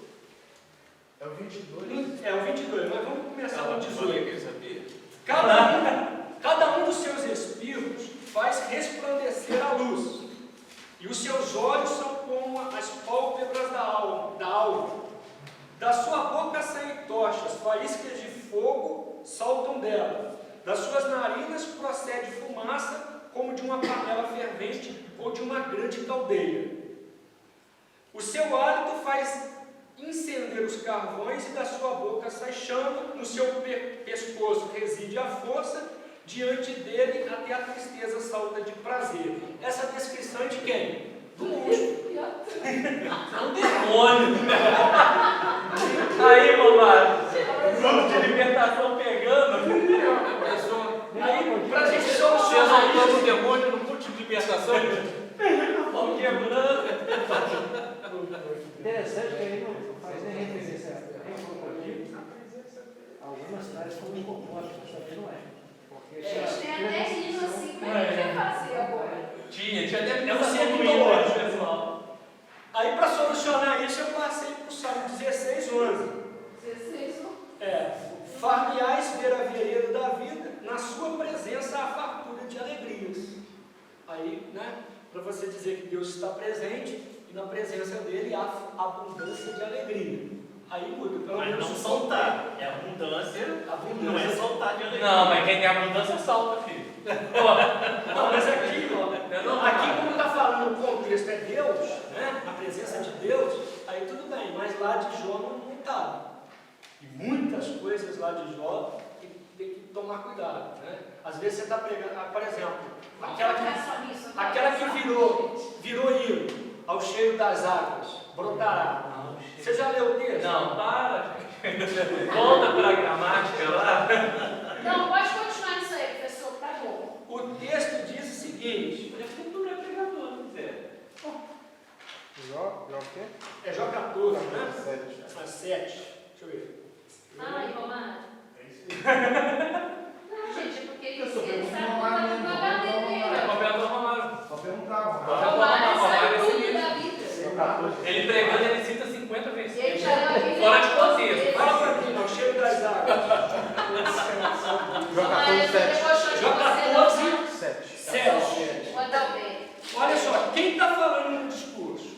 É o 22. É o 22, mas vamos começar no 18. sabia? Cada um dos seus espíritos faz resplandecer a luz, e os seus olhos são como as pálpebras da alva. Da sua boca saem tochas, faíscas de fogo saltam dela. Das suas narinas procede fumaça, como de uma panela fervente ou de uma grande caldeira. O seu hálito faz incender os carvões, e da sua boca sai chama, no seu pescoço reside a força, diante dele até a tristeza salta de prazer. Essa descrição é de quem? Do monstro. É um demônio. Aí, mamado. Grupo de libertação pegando. Aí, para a gente Você solucionar soltou isso, o demônio no culto de libertação? Vamos quebrando. Interessante que aí não faz nem referência a crocodilo. Algumas cidades como hipopótamo, mas também não é. Porque Eles têm até riso assim, como é que vai fazer agora? Tinha até É um pensação ser ruim, mitológico. né, pessoal? aí para solucionar isso, eu passei para o Salmo 16, 11. 16, não? Far-me-ás ver a vereda da vida, na sua presença há fartura de alegrias. Aí, né, para você dizer que Deus está presente, e na presença dele há abundância de alegria. Aí muda, pelo Mas menos não o soltar. É abundância, não é soltar de alegria. Não, mas quem tem abundância salta, filho. Não, mas aqui, Não, aqui como está falando o contexto é Deus, né, a presença de Deus, aí tudo bem, mas lá de Jó não está. E muitas coisas lá de Jó tem que tomar cuidado, né? Às vezes você está pregando, por exemplo, aquela que virou hino, ao cheiro das águas, brotará. Você já leu o texto? Não, para, gente. Volta para a gramática lá. Não, pode continuar nisso aí, professor, tá bom. O texto diz o seguinte, Ele é futuro é pregador, não sei. Jó o quê? é Jó 14, né? 7. Às 7. Deixa eu ver. Ai, Romana. Não, gente, é porque Eu sou ele pergunta sabe Romana contar mesmo, no HD É dele. papel do Romário. Só perguntava. Romana Romário sabe é esse tudo mesmo. da vida. Ele pregando, ele cita 50 E ele versículos. já leu a Bíblia. Fora de contexto. Fala para mim, ao cheiro das águas. Jó 14, 7. Jó 14, 7. 7. Manda bem. Olha só, quem está falando no discurso?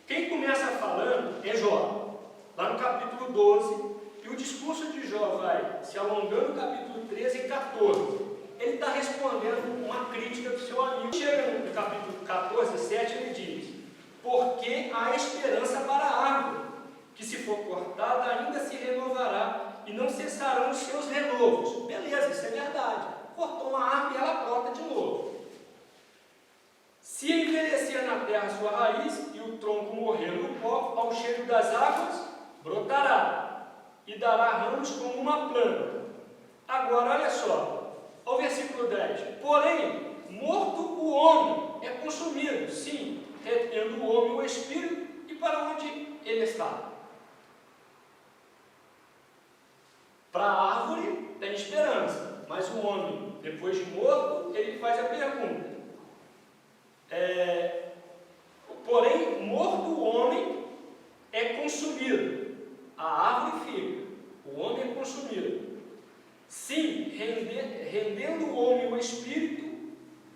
Quem começa falando é Jó, lá no capítulo 12, e o discurso de Jó vai se alongando no capítulo 13 e 14. Ele está respondendo uma crítica do seu amigo. Chega no capítulo 14, 7, ele diz: porque há esperança para a árvore, que se for cortada ainda se renovará, e não cessarão os seus renovos. Beleza, isso é verdade. Cortou uma árvore e ela brota de novo. Se envelhecer na terra a sua raiz, e o tronco morrer no pó, ao cheiro das águas, brotará e dará ramos como uma planta. Agora, olha só, ao versículo 10. Porém, morto o homem é consumido, sim, retendo o homem o espírito, e para onde ele está? Para a árvore tem esperança, mas o homem, depois de morto, ele faz a pergunta. Porém, morto o homem é consumido, a árvore fica, o homem é consumido. Sim, rendendo o homem o espírito,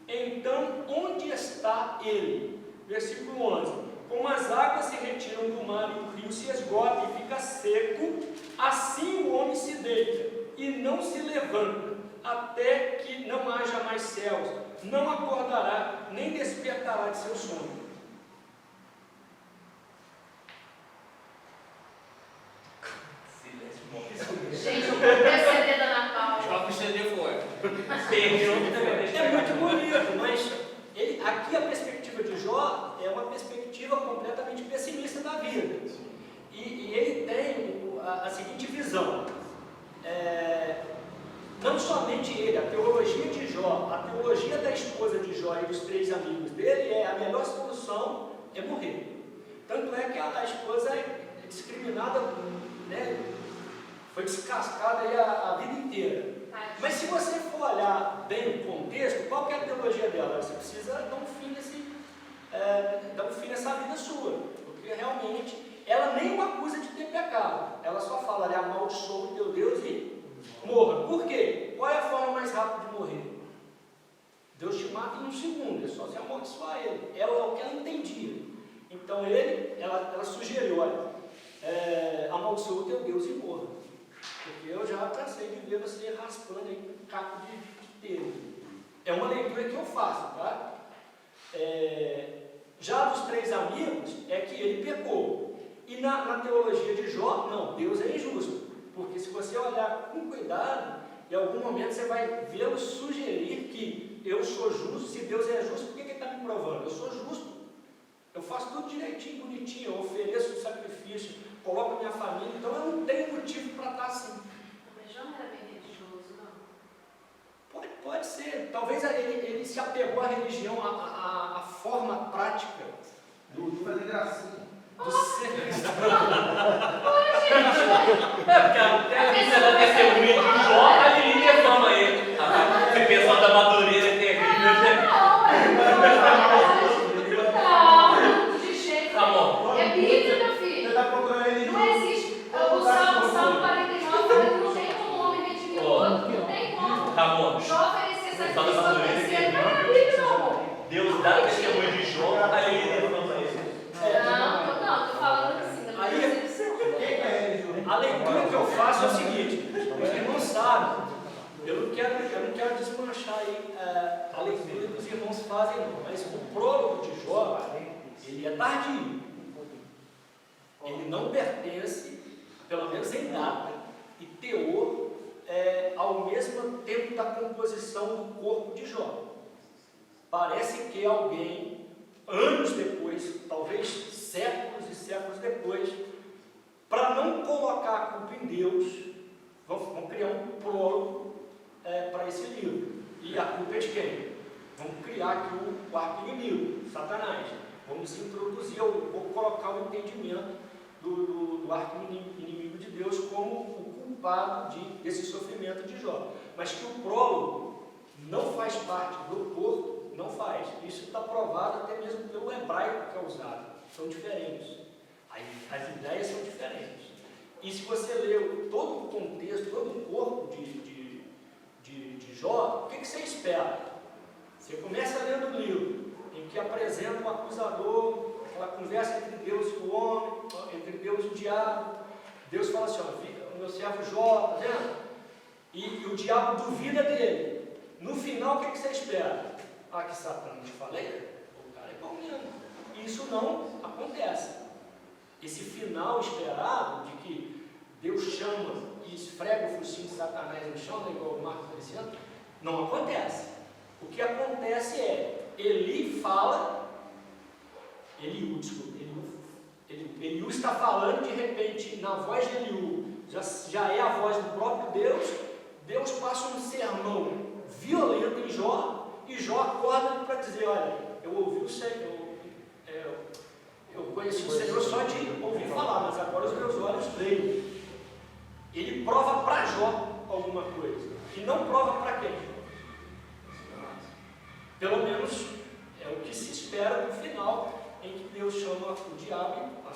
então onde está ele? Versículo 11. Como as águas se retiram do mar e o rio se esgota e fica seco, assim o homem se deita e não se levanta, até que não haja mais céus, não acordará, nem despertará de seu sono. Gente, eu comprei a CD da Ana Paula. Joga o CD fora. É muito bonito, mas aqui a perspectiva de Jó é uma perspectiva completamente pessimista da vida. E ele tem a seguinte visão. Não somente ele, a teologia de Jó, a teologia da esposa de Jó e dos 3 amigos dele a melhor solução é morrer. Tanto é que a esposa é discriminada, né? Foi descascada aí a vida inteira. Mas se você for olhar bem o contexto, qual que é a teologia dela? Você precisa dar um fim nessa vida sua, porque realmente ela nem o acusa de ter pecado. Ela só fala, amaldiçoa o teu Deus e morra. Por quê? Qual é a forma mais rápida de morrer? Deus te mata em 1 segundo, é só você amaldiçoar ele. É o que ela entendia. Então ela sugeriu, olha, amaldiçoa o teu Deus e morra. Porque eu já cansei de ver você raspando aí com um caco de telha. É uma leitura que eu faço, tá? Já dos 3 amigos, é que ele pecou. E na teologia de Jó, não, Deus é injusto. Porque se você olhar com cuidado, em algum momento você vai vê-lo sugerir que eu sou justo. Se Deus é justo, por que ele está me provando? Eu sou justo. Eu faço tudo direitinho, bonitinho, eu ofereço o sacrifício, coloco a minha família, então eu não tenho motivo para estar assim. Mas Jó não era bem religioso, não? Pode ser. Talvez ele se apegou à religião, à forma prática do Fazer gracinha. serviço. Porque até a lista da testemunha de Jó, a Lili defama ele. O pessoal da Madureira tem aquele Não, de jeito Tá bom. nenhum. É Bíblia, meu filho. Você está procurando ele. Não existe. O Salmo 49 fala que não tem como um homem redimir o outro. Não tem como. Tá bom. Jó oferecia Pessoal da sacrifício Madureira oferecia, tem não é Bíblia, não. Deus dá testemunho de Jó, a Lili defama ele. Não, tô falando assim, da Aí- percepção. A leitura que eu faço é o seguinte: os irmãos sabem, eu não quero desmanchar aí a leitura que os irmãos fazem, não, mas o prólogo de Jó, ele é tardio. Ele não pertence, pelo menos em data e teor, ao mesmo tempo da composição do corpo de Jó. Parece que alguém, anos depois, talvez séculos e séculos depois, para não colocar a culpa em Deus, vão criar um prólogo para esse livro. E a culpa é de quem? Vamos criar aqui o arqui-inimigo, Satanás. Vamos introduzir, eu vou colocar o entendimento do arqui-inimigo de Deus como o culpado desse sofrimento de Jó. Mas que o prólogo não faz parte do corpo, não faz. Isso está provado até mesmo pelo hebraico que é usado. São diferentes. As ideias são diferentes. E se você lê todo o contexto, todo o corpo de Jó, o que você espera? Você começa lendo o livro, em que apresenta o acusador, aquela conversa entre Deus e o homem, entre Deus e o diabo. Deus fala assim, ó, o meu servo Jó, tá vendo? E o diabo duvida dele. No final, o que você espera? Que Satã, te falei? O cara é bom mesmo. E isso não acontece. Esse final esperado de que Deus chama e esfrega o focinho de Satanás no chão, né, igual o Marcos Feliciano, não acontece. O que acontece é, Eli Eliú está falando, de repente, na voz de Eliú, já é a voz do próprio Deus. Deus passa um sermão violento em Jó, e Jó acorda para dizer: olha, eu ouvi o Senhor, eu conheci o Senhor só de ouvir falar, mas agora os meus olhos veem. Ele prova para Jó alguma coisa, e não prova para quem? Pelo menos é o que se espera no final, em que Deus chama o diabo e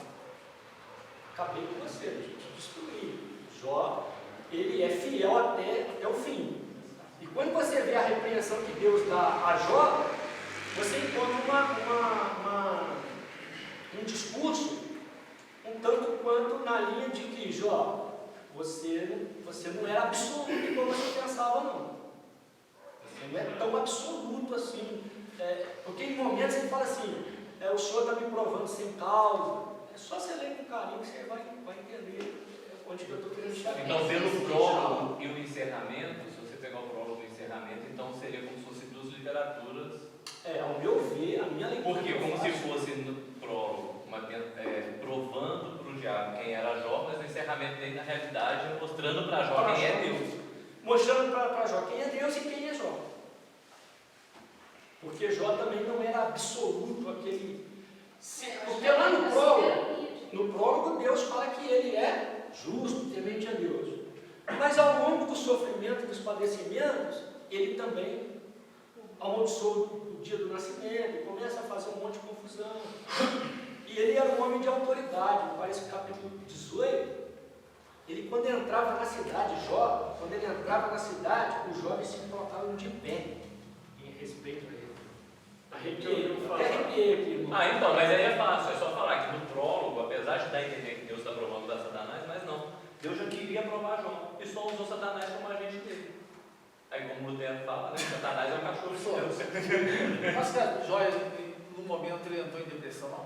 acabei com você, a gente destruir. Jó, ele é fiel até o fim. E quando você vê a repreensão que Deus dá a Jó, você encontra um discurso um tanto quanto na linha de que, Jó, você não era absoluto como você pensava, não. Você não é tão absoluto assim. Porque em momentos ele fala assim: o Senhor está me provando sem causa. É só você ler com carinho que você vai entender onde que eu estou querendo chegar. Então, pelo prólogo e o encerramento, se você pegar o prólogo e o encerramento, então seria como se fossem duas literaturas. Ao meu ver, a minha leitura. Porque como se fosse no prólogo, provando para o diabo quem era Jó, mas no encerramento dele, na realidade, mostrando para Jó quem é Deus. Mostrando para Jó quem é Deus e quem é Jó. Porque Jó também não era absoluto aquele. Porque lá no prólogo Deus fala que ele é justo, temente a Deus. Mas ao longo do sofrimento, dos padecimentos, ele também amaldiçoou o dia do nascimento, começa a fazer um monte de confusão. E ele era um homem de autoridade. Parece que capítulo 18, ele quando entrava na cidade, Jó, quando ele entrava na cidade, os jovens se colocavam de pé em respeito a ele. Arrepiei aqui, irmão. Então, mas aí é fácil, é só falar que no prólogo, apesar de dar a entender que Deus está provando da Satanás, mas não, Deus já queria provar Jó, e só usou Satanás como agente dele. Aí, como o Lutero fala, né, Satanás é o cachorro de Deus. Mas, cara, Jó, no momento ele entrou em depressão, não?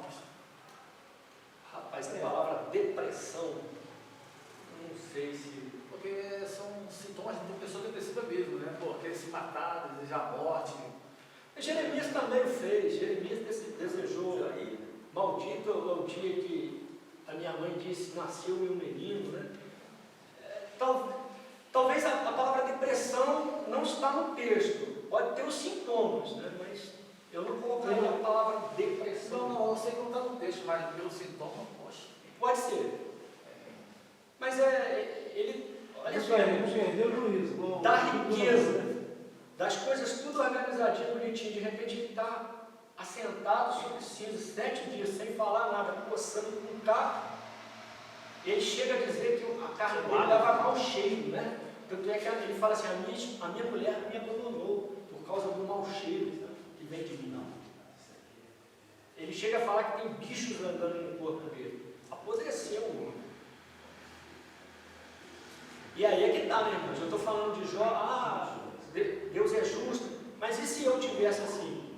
Rapaz, a palavra depressão, não sei se. Porque são sintomas de uma pessoa depressiva mesmo, né? Pô, querer se matar, desejar a morte. Jeremias também o fez. Jeremias desejou, maldito é o dia que a minha mãe disse: nasceu-me um menino, né? Talvez a palavra depressão não está no texto, pode ter os sintomas, né? Mas eu não colocaria a palavra depressão. Não, eu sei que não está no texto, mas pelo sintoma, poxa. Pode ser. Mas ele, olha só, perdeu o juízo. da riqueza, das coisas tudo organizadinho, bonitinho, de repente ele está assentado sobre cinza 7 dias, sem falar nada, coçando com um carro. Ele chega a dizer que a carne dele dava mau cheiro, né? Tanto é que ele fala assim: a minha mulher me abandonou por causa do mau cheiro que vem de mim. Não. Ele chega a falar que tem bichos andando no corpo dele. Apodreceu o homem. E aí é que está, né, irmãos? Eu estou falando de Jó, Deus é justo, mas e se eu tivesse assim?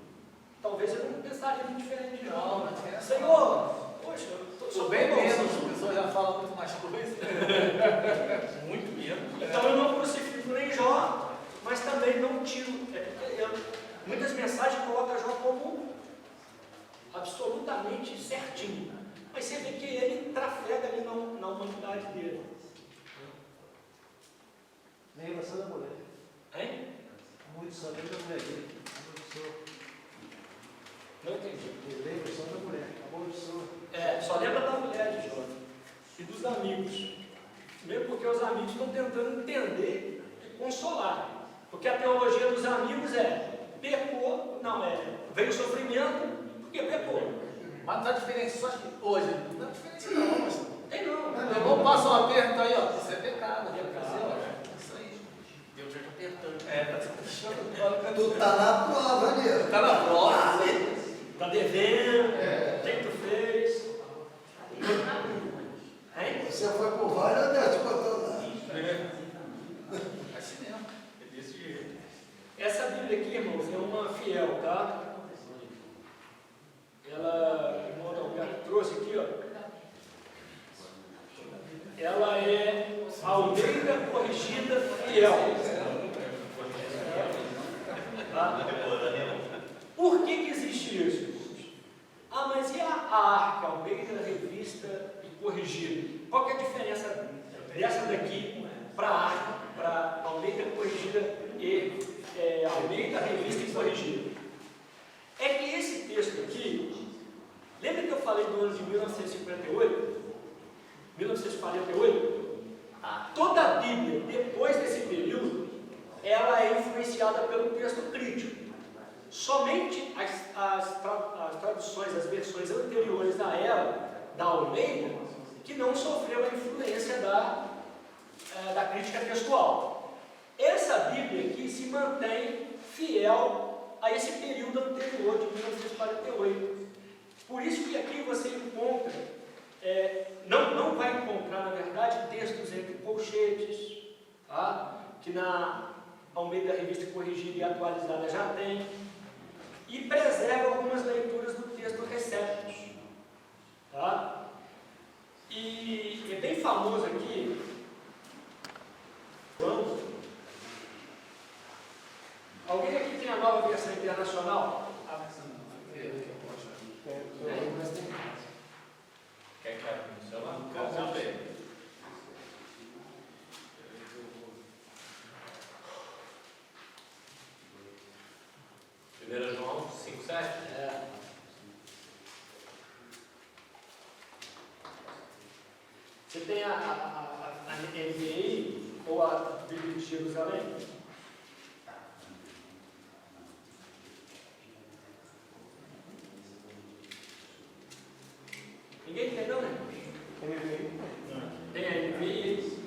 Talvez eu não pensaria muito diferente de Jó. Senhor, poxa, eu sou bem menos, a pessoa já fala muito mais coisa. Muito mesmo. Então eu não crucifico nem Jó, mas também não tiro. Muitas mensagens colocam Jó como absolutamente certinho. Mas você vê que ele trafega ali na humanidade dele. Lembra só da mulher. Hein? Muito só lembra da mulher dele. Não entendi. Lembra só da mulher. Amaldiçoou. Só lembra da mulher de Jó e dos amigos. Mesmo porque os amigos estão tentando entender e consolar. Porque a teologia dos amigos pecou, veio sofrimento, porque pecou. Mas não dá diferença, só que hoje, não dá diferença não, mas Tem não. vamos passar uma pergunta aí, ó. Isso é pecado, isso aí. Deus já está apertando. Tu tá na prova, né? Está na prova. Está devendo, o que tu fez? Hein? Você foi por várias Deus te botou lá. Assim mesmo. É desse jeito. Essa Bíblia aqui, irmãos, é uma fiel, tá? Ela, o irmão Alberto trouxe aqui, ó. Ela é Almeida Corrigida Fiel. Tá? Por que existe isso? Ah, mas e a Arca, Almeida, Revista e Corrigida? Qual que é a diferença dessa daqui para a Arca, para Almeida, Corrigida e Almeida, Revista e Corrigida? É que esse texto aqui, lembra que eu falei do ano de 1958? 1948? Toda a Bíblia, depois desse período, ela é influenciada pelo texto crítico. Somente as traduções, as versões anteriores da era, da Almeida, que não sofreu a influência da crítica textual. Essa Bíblia aqui se mantém fiel a esse período anterior de 1948. Por isso que aqui você encontra, não vai encontrar, na verdade, textos entre colchetes, tá? Que na Almeida Revista Corrigida e Atualizada já tem, e preserva algumas leituras do texto recépticos. Tá? E é bem famoso aqui, alguém aqui tem a Nova Versão Internacional? Quer que abra no celular? Qual é? 1 João 5,7? Você tem a NVI ou a Bíblia de Jerusalém? Ninguém tem, não, né? Tem a NVI?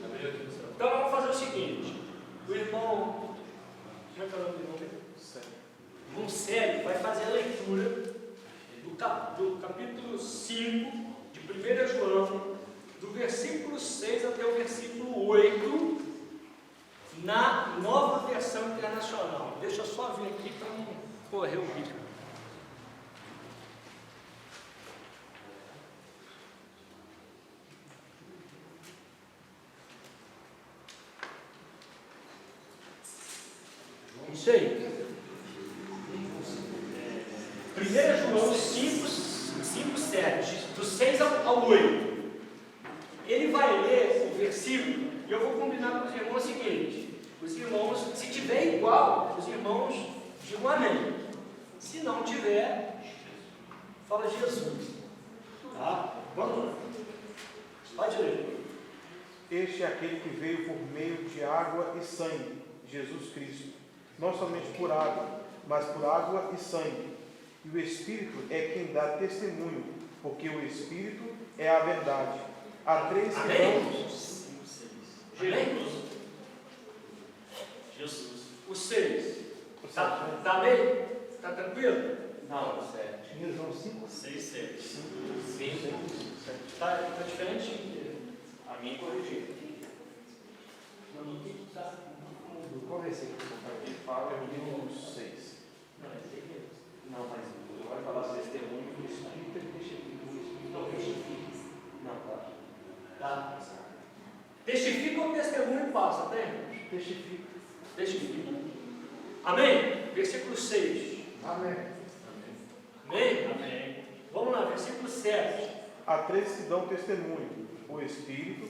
Então vamos fazer o seguinte: o irmão, como é que é o nome do irmão dele? Irmão Célio vai fazer a leitura do capítulo 5 de 1 João, do versículo 6 até o versículo 8, na Nova Versão Internacional. Deixa eu só ver aqui para não correr o risco. Isso aí. 1 João 5, 7, do 6 ao 8. Ele vai ler o versículo e eu vou combinar com os irmãos o seguinte: os irmãos, se tiver igual, os irmãos digam amém. Se não tiver, fala Jesus. Tá? Vamos lá. Pode ler. Este é aquele que veio por meio de água e sangue, Jesus Cristo. Não somente por água, mas por água e sangue. E o Espírito é quem dá testemunho, porque o Espírito é a verdade. Há três que Jesus. O 6. Tá bem? Tá tranquilo? Não, o 7. João 5, 6, 7. 5. Tá diferente? A minha corrigiu. Não, aqui tá. qual versículo? Ele fala capítulo 6. Não, esse aqui. Não, mas eu vou falar do testemunho do Espírito. Não, testifica. Não, tá. Tá? Testifica o testemunho e passa, tem? Testifica. Testifica. Amém? Versículo 6. Amém. Amém? Amém. Vamos lá, versículo 7. Há três que dão testemunho: o Espírito,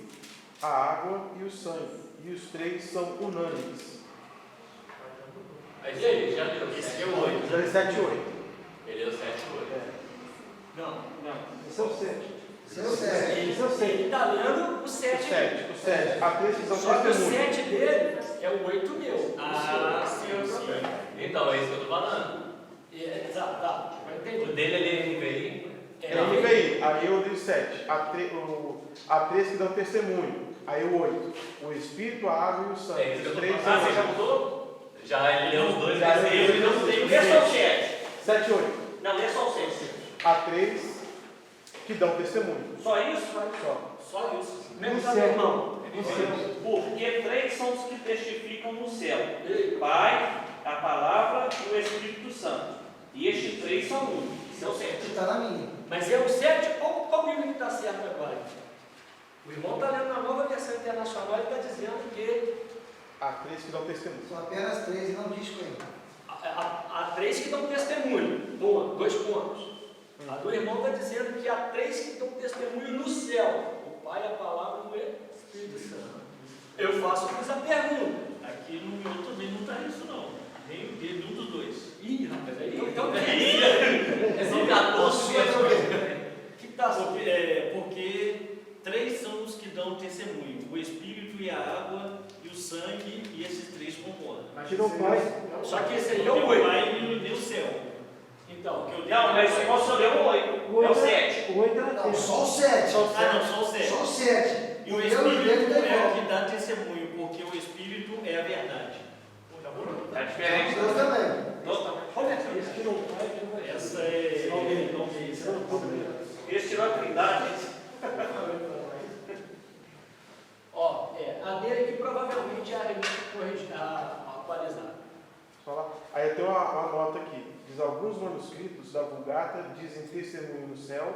a água e o sangue. E os três são unânimes. Mas ele já leu 7 ou 8? 7 e 8. Ele leu 7 ou 8. Não. Esse é o 7. Esse é o 7. Ele está lendo o 7. O 7. Há três que dão Só que o testemunho. 7 dele é o 8 meu. Ah, sim. Então, é isso que eu estou falando. Exato, tá. Vai O entender. dele ele veio. NVI, aí eu li o 7. Há três que dão testemunho. Aí o 8. O Espírito, a água e o sangue. É isso que eu Os estou três falando. são Ah, você já mudou? Já ele leu os dois Já versículos. leu. Ele não tem. Lê só o 7. 7 e 8. Não, lê só o 7. Há três que dão testemunho. Só isso? Só. Só isso. Mesmo tá, meu irmão. Porque três são os que testificam no céu: Pai, a palavra e o Espírito Santo. E estes três são um. Isso é o 7. Está na minha. Mas é o 7, qual Bíblia que está certo agora? O irmão está lendo na Nova Versão Internacional e está dizendo que Há três que dão testemunho. São apenas 3 e não diz coisa. há três que dão testemunho. Ponto, 2 pontos. A do irmão está dizendo que há 3 que dão testemunho no céu: o Pai, a Palavra e o Espírito Santo. Eu faço essa pergunta. Aqui no meu também não está isso não. Nenhum dos dois. Ih, rapaz, aí São o 14 que está Porque 3 são os que dão testemunho: o Espírito e a água e o sangue, e esses 3 concordam. Tirou o pai. Só que esse aí é Meu o 8. pai me deu o céu. Então, Não, mas você considerou o 8. É o 7. O 8 era Não, aquele. só o 7. Ah, não, só o 7. Só o 7. E o Eu Espírito dele tem é o como. que dá testemunho, porque o Espírito é a verdade. Tá diferente. Deus também. Esse tirou o pai. Essa é. esse tirou a trindade. Ó, a dele que provavelmente é a revista atualizada. Falar. Aí tem uma nota aqui. Diz: alguns manuscritos da Vulgata dizem testemunho no céu,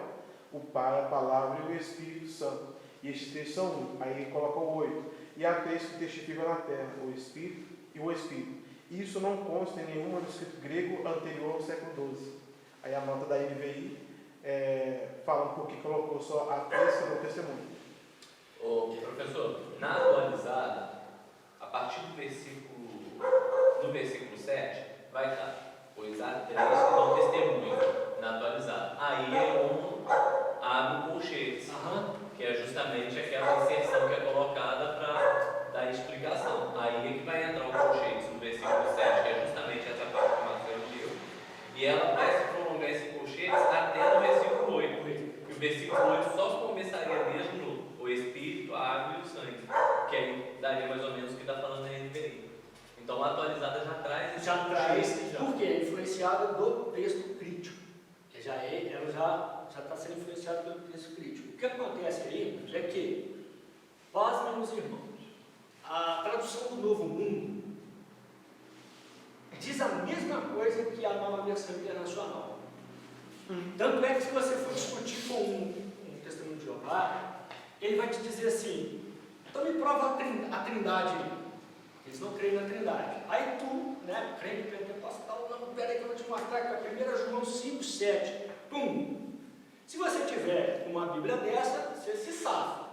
o Pai, a Palavra e o Espírito Santo. E estes 3 são um. Aí coloca o 8. E há 3 que testificam na terra, o Espírito e o Espírito. Isso não consta em nenhum manuscrito grego anterior ao século XII. Aí a nota da NVI fala porque colocou só a 3 que dão testemunho. Ô, professor, na atualizada, a partir do versículo 7, vai estar: pois há 3 que dão testemunho na atualizada. Aí é um abre colchetes, que é justamente aquela inserção que é colocada para dar explicação. Aí é que vai entrar o colchetes no versículo 7, que é justamente essa parte que o Marcelo deu. E ela vai se prolongar esse colchetes até o versículo 8. E o versículo 8 só começaria mesmo no o Espírito, a água e o sangue, que aí daria mais ou menos o que está falando na NVI. Então a atualizada já traz esse colchete. Porque é influenciada do texto crítico. Que ela já está sendo influenciada pelo texto crítico. O que acontece aí é que, pasmem meus irmãos, a tradução do Novo Mundo diz a mesma coisa que a Nova Versão Internacional. Tanto é que, se você for discutir com um testemunho de Jeová, ele vai te dizer assim: então me prova a trindade. Eles não creem na trindade. Aí tu, né, crente pentecostal, não, peraí que eu vou te mostrar que a 1 João 5, 7. Pum! Se você tiver uma Bíblia dessa, você se safa.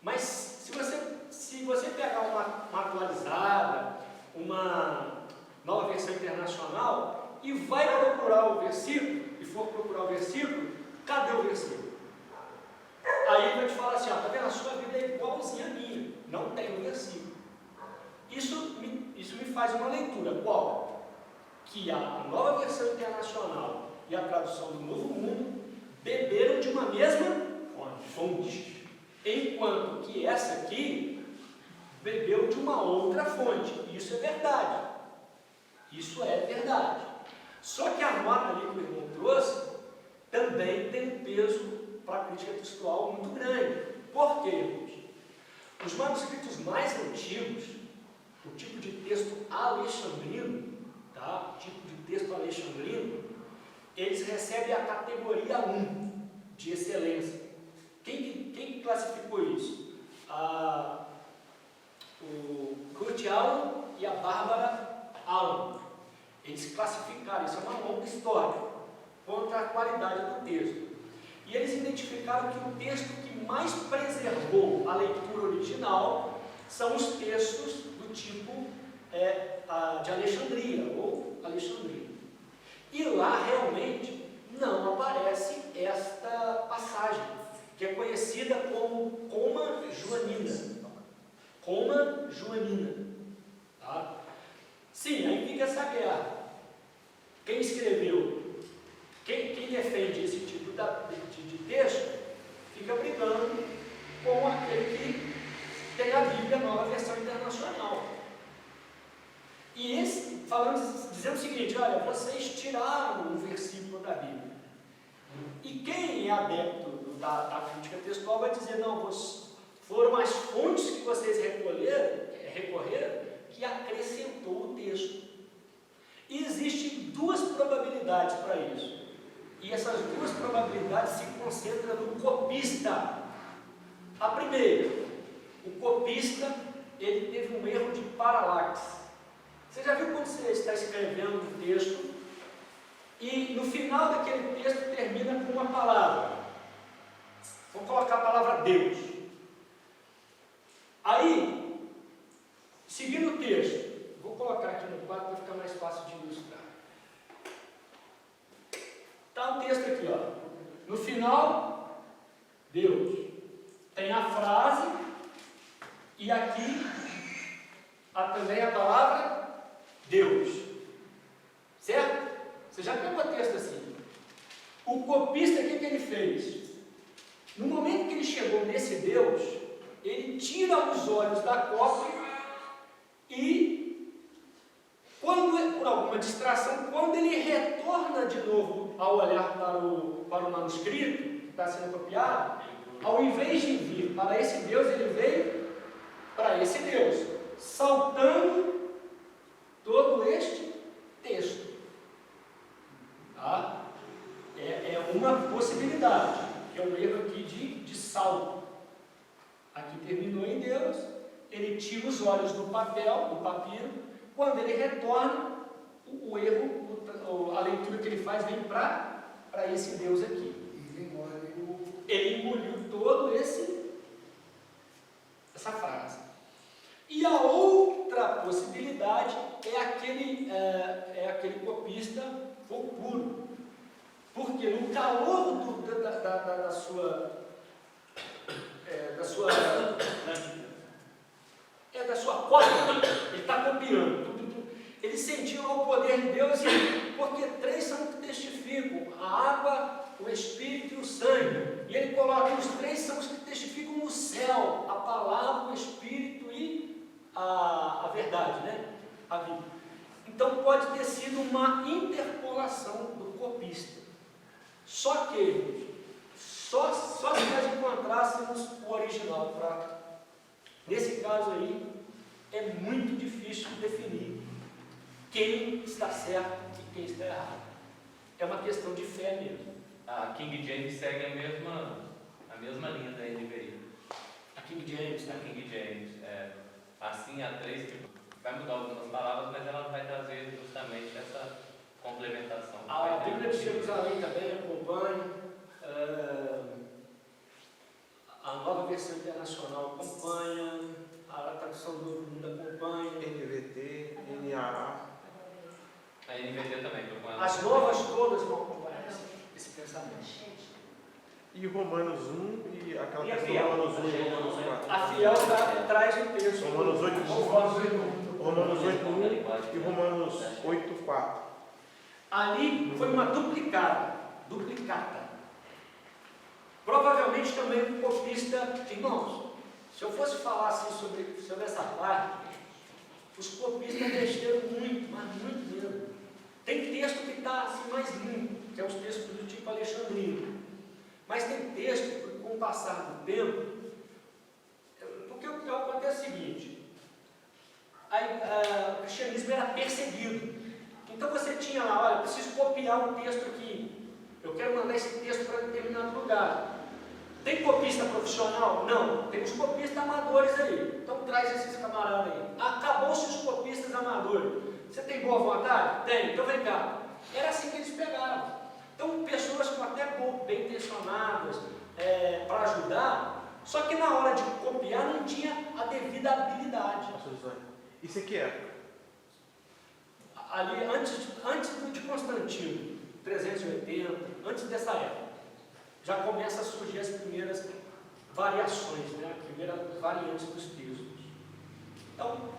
Mas se você pegar uma atualizada, uma Nova Versão Internacional, e vai procurar o versículo, e for procurar o versículo, cadê o versículo? Aí ele vai te falar assim: tá vendo? A sua Bíblia é igualzinha a minha, não tem um versículo. Isso me faz uma leitura. Qual? Que a Nova Versão Internacional e a tradução do Novo Mundo beberam de uma mesma fonte, enquanto que essa aqui bebeu de uma outra fonte. Isso é verdade. Isso é verdade. Só que a nota ali que o irmão trouxe também tem um peso para a crítica textual muito grande. Por quê, irmãos? Os manuscritos mais antigos, o tipo de texto alexandrino, tá? O tipo de texto alexandrino, eles recebem a categoria 1 de excelência. Quem classificou isso? O Kurt Aland e a Bárbara Aland. Eles classificaram, isso é uma longa história, quanto à qualidade do texto. E eles identificaram que o texto que mais preservou a leitura original são os textos do tipo de Alexandria, ou Alexandria. E lá realmente não aparece esta passagem, que é conhecida como Coma Joanina. Coma Joanina. Tá? Sim, aí fica essa guerra. Quem escreveu, quem defende esse tipo de texto, fica brigando com aquele que tem a Bíblia, a Nova Versão Internacional. E esse, dizendo o seguinte: olha, vocês tiraram um versículo da Bíblia. E quem é adepto da crítica textual vai dizer: não, foram as fontes que vocês recorreram que acrescentou o texto. E existem 2 probabilidades para isso. E essas 2 probabilidades se concentram no copista. A primeira: o copista, ele teve um erro de paralaxe. Você já viu quando você está escrevendo um texto, E no final daquele texto termina com uma palavra. Vou colocar a palavra Deus. Aí, seguindo o texto, vou colocar aqui no quadro para ficar mais fácil de ilustrar. Está o texto aqui, ó. No final, Deus. Tem a frase e aqui também a palavra Deus. Certo? Você já pegou o texto assim. O copista, o que ele fez? No momento que ele chegou nesse Deus, ele tira os olhos da cópia e, quando, por alguma distração, quando ele retorna de novo ao olhar para o manuscrito que está sendo copiado, ao invés de vir para esse Deus, ele veio para esse Deus, saltando todo este texto. Tá? É uma possibilidade, que é um erro aqui de salto. Aqui terminou em Deus, ele tira os olhos do papel, do papiro, quando ele retorna, o erro, a leitura que ele faz vem para esse Deus aqui. Ele engoliu todo essa frase. E a outra possibilidade é aquele copista for puro. Porque no calor da sua cópia, ele está copiando. Ele sentiu o poder de Deus, porque três são que testificam: a água, o Espírito e o sangue. E ele coloca: os três são os que testificam no céu: a palavra, o Espírito e a verdade, né? A vida. Então pode ter sido uma interpolação do copista. Só que, só se nós encontrássemos o original nesse caso aí, é muito difícil definir quem está certo e quem está errado. É uma questão de fé mesmo. A King James segue a mesma linha da NVI. A King James, né? A King James, assim a 3, que vai mudar algumas palavras, mas ela vai trazer justamente essa complementação. A Bíblia de Jerusalém também acompanha, a Nova Versão Internacional acompanha, a tradução do mundo acompanha, NVT, NAA. A NVT também, que eu conheço. as novas todas vão acompanhar esse pensamento. E Romanos 1 e aquela E a questão Fiel? Romanos 1 e Romanos 4. A Fiel traz o texto. Romanos 8, Romanos 8.1 e Romanos 8.4. Ali foi uma duplicata. Provavelmente também um copista, irmãos, se eu fosse falar assim sobre essa parte, os copistas mexeram muito, mas muito mesmo. Tem texto que está assim mais limpo, que é os textos do tipo alexandrino. Mas tem texto que, com o passar do tempo, porque o que acontece é o seguinte: o cristianismo era perseguido. Então você tinha lá: olha, eu preciso copiar um texto aqui, eu quero mandar esse texto para determinado lugar. Tem copista profissional? Não. Tem os copistas amadores aí. Então traz esses camaradas aí. Acabou-se os copistas amadores. Você tem boa vontade? Tem. Então vem cá. Era assim que eles pegaram. Então pessoas com até bem intencionadas para ajudar, só que na hora de copiar não tinha a devida habilidade. Isso aqui é? Ali, antes de Constantino, 380, antes dessa época, já começa a surgir as primeiras variações, né? As primeiras variantes dos textos. Então,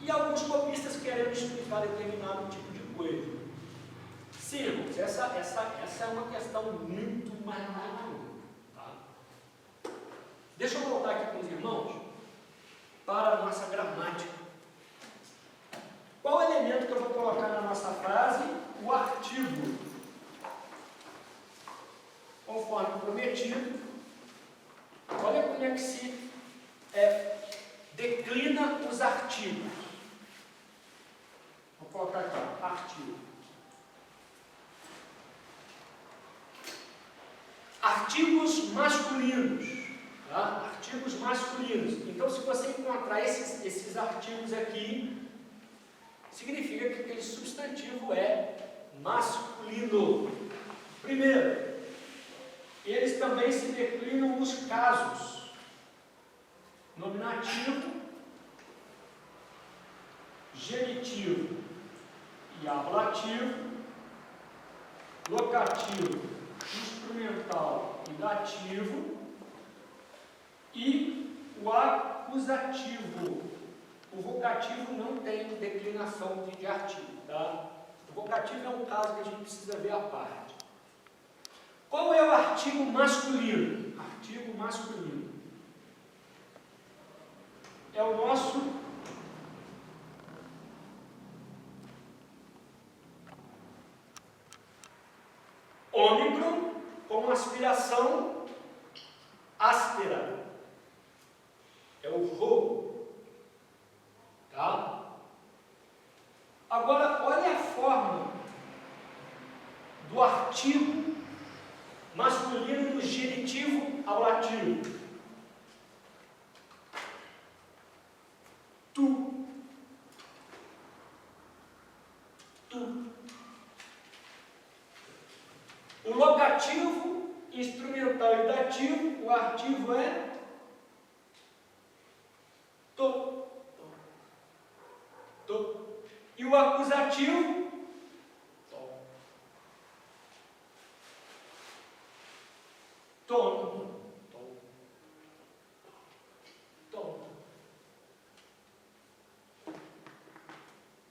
e alguns copistas querendo explicar determinado tipo de coisa. Sim, irmãos, essa é uma questão muito mais longa. Tá? Deixa eu voltar aqui com os irmãos para a nossa gramática. Qual elemento que eu vou colocar na nossa frase? O artigo. Conforme prometido, olha como é que se declina os artigos. Vou colocar aqui, artigo. Artigos masculinos. Tá? Artigos masculinos. Então, se você encontrar esses artigos aqui, significa que aquele substantivo é masculino. Primeiro, eles também se declinam nos casos nominativo, genitivo e ablativo, locativo, instrumental e dativo, e o acusativo. O vocativo não tem declinação de artigo, tá? O vocativo é um caso que a gente precisa ver à parte. Qual é o artigo masculino? Artigo masculino é o nosso ômicron com aspiração áspera. É o rho. Tá? Agora, olha a forma do artigo masculino do genitivo ablativo. Tu. Tu. O locativo, instrumental e dativo, o artigo é to. To. E o acusativo, tom. Tom.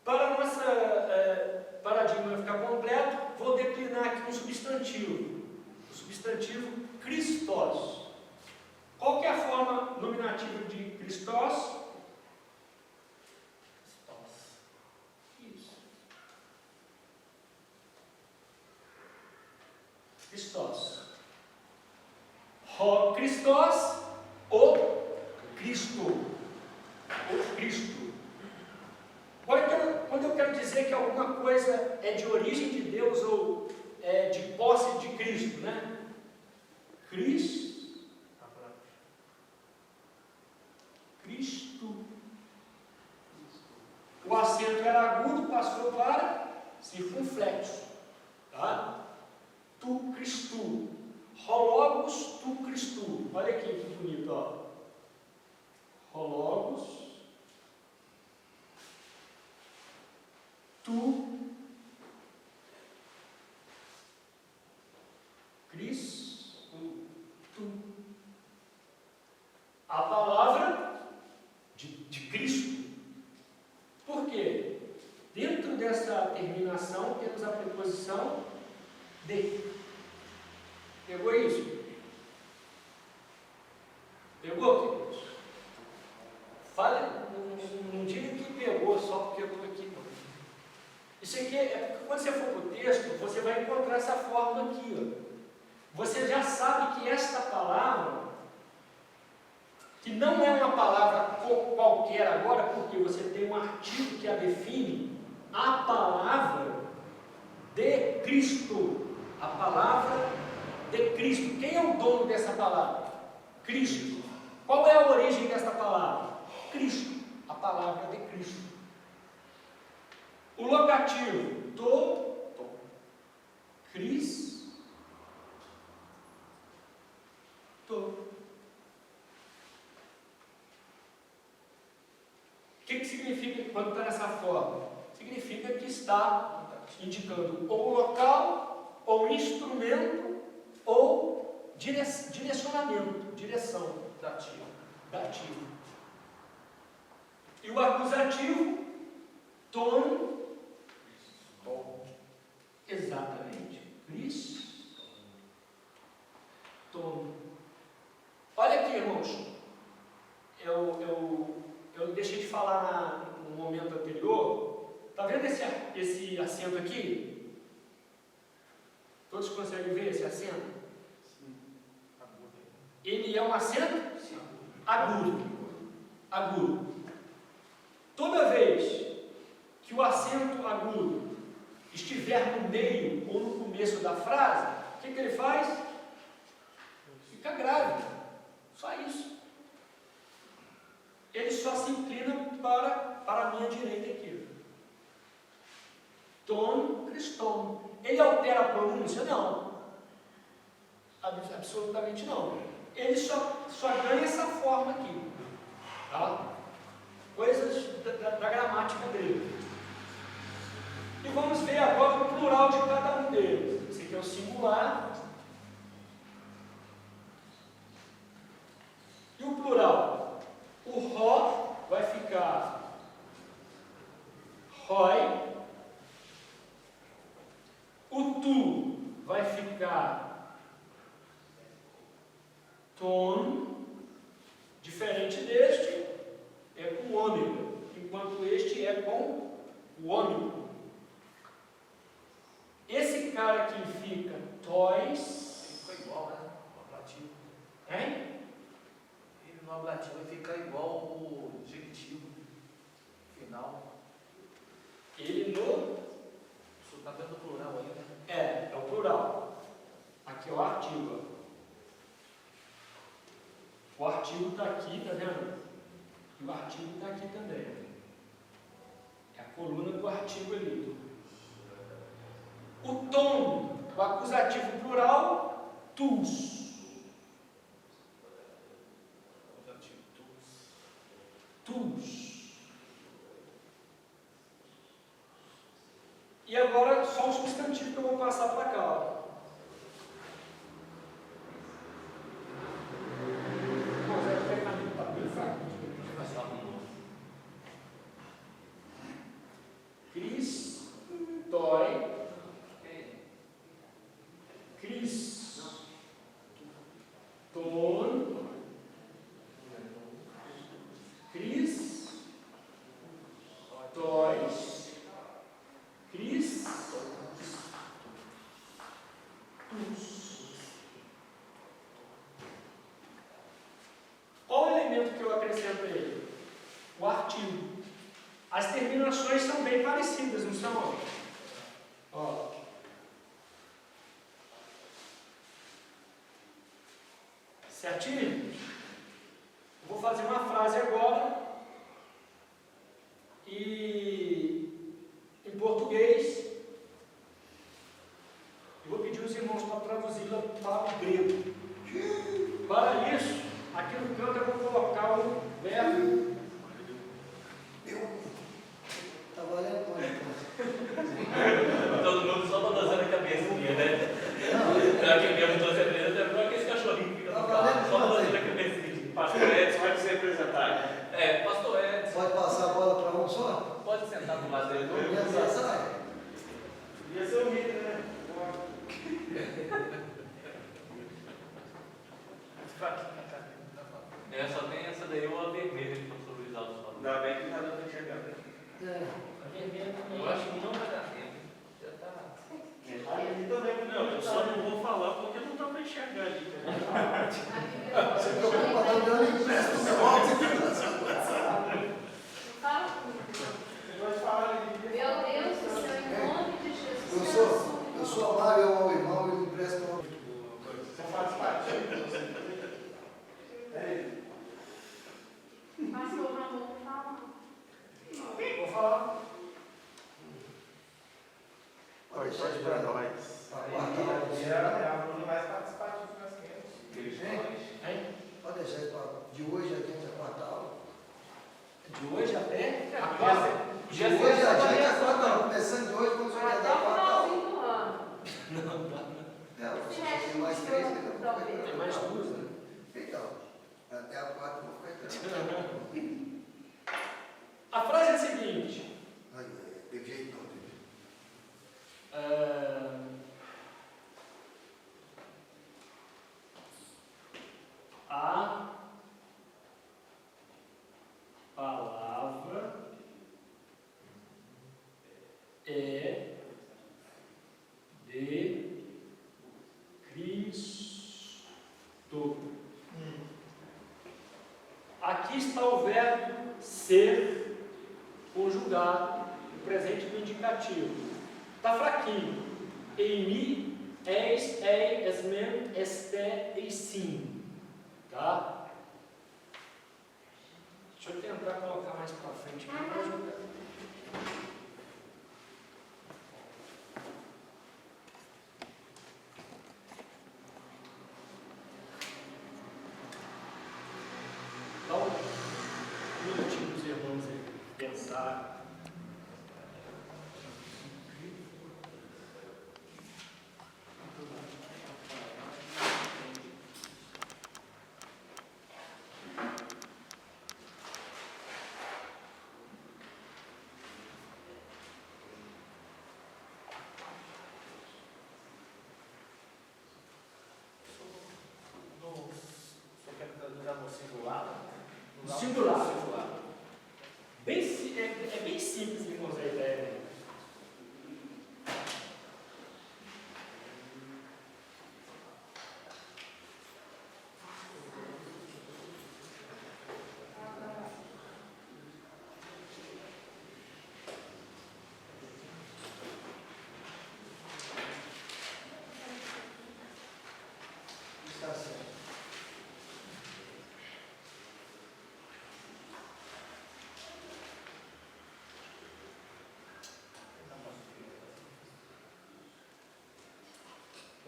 Para a nossa paradigma ficar completo, vou declinar aqui um substantivo. O substantivo Christos. Qual que é a forma nominativa de Christos? Isso. Christos. Ho Christos, o Cristo. O Cristo. Quando eu quero dizer que alguma coisa é de origem de Deus ou é de posse de Cristo, né? Cristo. O acento era agudo, passou para circunflexo. Tá? Tu Cristo. Hologos tu Cristo. Olha aqui que bonito, ó. Hologos tu Cristo. A palavra de Cristo. Por quê? Dentro dessa terminação temos a preposição de. Pegou isso? Pegou, queridos? Fala, não diga que pegou só porque eu estou aqui. Não. Isso aqui é porque quando você for para o texto, você vai encontrar essa forma aqui. Ó. Você já sabe que esta palavra, que não é uma palavra qualquer agora, porque você tem um artigo que a define, a palavra de Cristo. A palavra de Cristo. Quem é o dono dessa palavra? Cristo. Qual é a origem dessa palavra? Cristo. A palavra de Cristo. O locativo, to, Cristo. O que significa quando está nessa forma? Significa que está indicando ou local, ou instrumento, ou direcionamento, direção. Dativo. Dativo. E o acusativo, tom. Exatamente. Cristo. Tom. Olha aqui, irmãos. Eu deixei de falar no momento anterior. Está vendo esse acento aqui? Todos conseguem ver esse acento? Sim. Ele é um acento agudo. Agudo. Toda vez que o acento agudo estiver no meio ou no começo da frase, o que ele faz? Fica grave. Só isso. Ele só se inclina para a minha direita aqui. Tom, Cristão. Ele altera a pronúncia? Não. Absolutamente não. Ele só ganha essa forma aqui. Tá? Coisas da gramática grega. E vamos ver agora o plural de cada um deles. Esse aqui é o singular. E o plural? O ró vai ficar rói. O tu vai ficar ton. Diferente deste, é com ômega, enquanto este é com o ômega. Esse cara aqui fica tois. Fica igual, né? O ablativo. Hein? Ele no ablativo vai ficar igual o adjetivo final. Ele no. Você está vendo o plural aí, né? É o plural. Aqui é o artigo. O artigo está aqui, tá vendo? E o artigo está aqui também. É a coluna do artigo ali. O tom, o acusativo plural, tus. Tus. E agora só o substantivo que eu vou passar para cá. Ó. Cristoi, Criston, Cristois, Cristus. Qual o elemento que eu acrescento a ele? O artigo. As terminações são bem parecidas, não são? Ó. Certinho? Vou fazer uma frase agora e em português eu vou pedir os irmãos para traduzi-la para o grego. Para isso, aqui no canto eu vou colocar o verbo. Está valendo quanto? Todo mundo só balançando a cabecinha, né? Aqui mesmo, tô sempre igual aquele cachorrinho que fica no carro, só balançando a cabecinha. Pastor Edson vai se representar. É, pastor Edson. Pode passar a bola para um só? Pode sentar do lado dele. Ia passar? Ia ser humilde, né? É, só tem essa daí ou a vermelha que o pastor Luiz Alves falou. Ainda bem que não dá para enxergar. A vermelha também. Eu acho que não vai dar tempo. Já tá. Não, eu só não vou falar porque não dá para enxergar ali. Você preocupa, não deu nem empresta o meu óculos. Fala comigo. Vai falar ali. Meu Deus do céu, em nome de Jesus. Eu sou amável ao irmão e empresto o óculos. Você faz parte. Pastor Ramon, fala. Vou falar. Pode deixar para nós. É a Bruna mais participativa que nós temos. Pode deixar isso para de hoje a gente a quarta aula. De hoje até a De quarta. hoje a gente a quarta aula. Começando de hoje, quando você quer Até dar a o quarta aula. finalzinho do ano. Você tem mais três, né? Tem mais duas, né? Então, até a quarta eu vou ficar entrando. A frase é a seguinte. Ai, teve jeito não, teve. A palavra é de Cristo. Aqui está o verbo ser conjugado, o presente do indicativo. Está fraquinho. Em mim, és, ei, esmen, este e sim. Tá? Deixa eu tentar colocar mais para frente aqui para ajudar. Singular. É bem simples, irmãos, a ideia. Né? Está certo.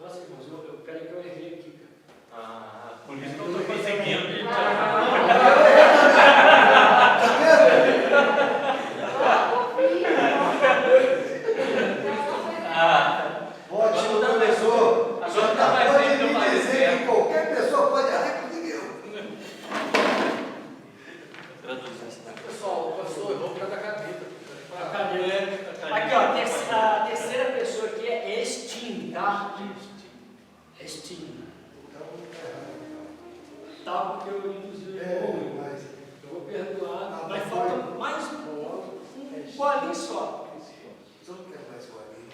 Nossa, irmãos, peraí que eu errei aqui, cara. Ah, por isso que eu estou conseguindo. Ótimo, professor. Agora Só tá mais pode tempo que eu me falei dizer certo. que qualquer pessoa pode errar, inclusive eu. Traduz essa. Pessoal, o pastor errou por causa da caneta. Aqui, ó, a terceira pessoa aqui é Estim, tá? Estim. Tá, porque eu induzi o erro. Mas Eu vou perdoar, mas falta mais um bolinho só. eu não quero mais o amigo.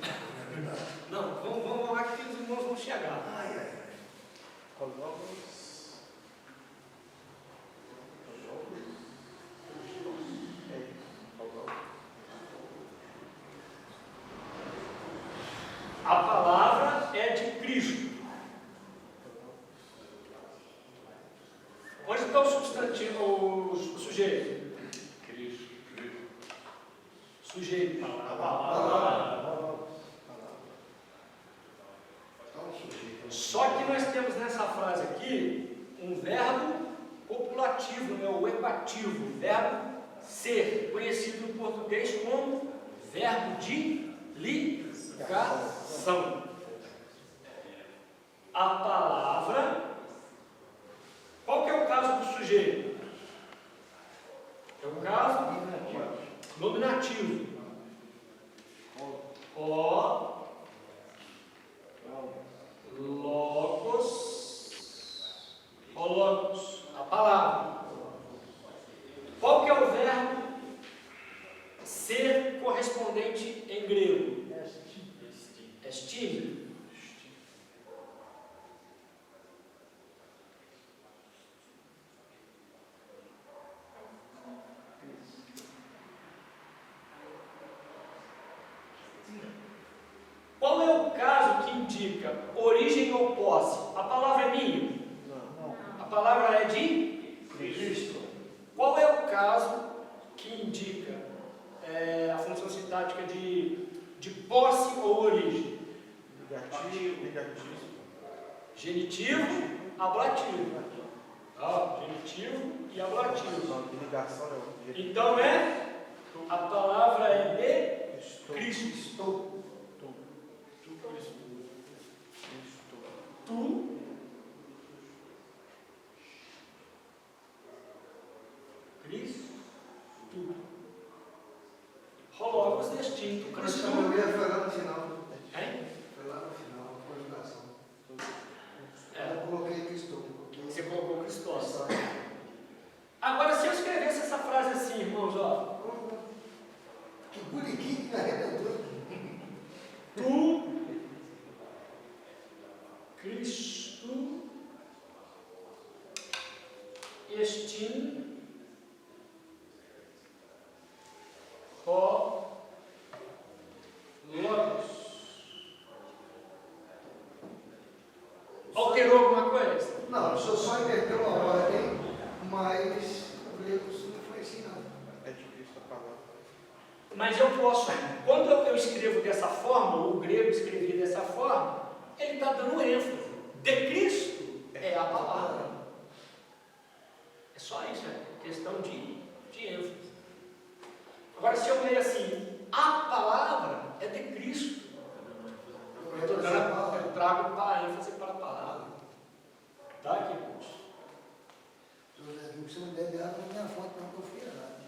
Não, vamos lá que os irmãos vão chegar. Ai, ai, ai. A palavra é de Cristo. Onde está o substantivo, o sujeito? Cristo. Sujeito. Palavra. Só que nós temos nessa frase aqui um verbo copulativo, né? O equativo, verbo ser, conhecido no português como verbo de ligação. A palavra, qual que é o caso do sujeito? É o caso nominativo. O logos, a palavra. Qual que é o verbo ser correspondente em grego? Estim. Qual é o caso que indica origem ou posse? A palavra é minha? A palavra é de Cristo. Qual é o caso que indica a função sintática de posse ou origem? Negativo. Genitivo, ablativo. Genitivo e ablativo. Não, de ligação é o jeito. Então a palavra é de Cristo. Tu, Cristo, Logos distinto, A Cristo. maioria foi lá no final. Hein? Foi lá no final, a conjugação. É. Eu coloquei Cristo. Você colocou Cristos. Agora, se eu escrevesse essa frase assim, irmãos, ó. Que bonitinho que me arrebentou. Tu, Cristo, estim, logos. Alterou alguma coisa? Não, o senhor só inverteu a ordem, mas o grego não foi assim, não. É de Cristo a palavra. Mas eu posso, quando eu escrevo dessa forma, o grego escrevia dessa forma, ele está dando ênfase. De Cristo é a palavra. É só isso, é questão de ênfase. Agora, se eu ler assim, a palavra é de Cristo, eu trago para a ênfase para a palavra. Tá, irmãos? Você não deve água na minha fonte, não, que eu fui errado.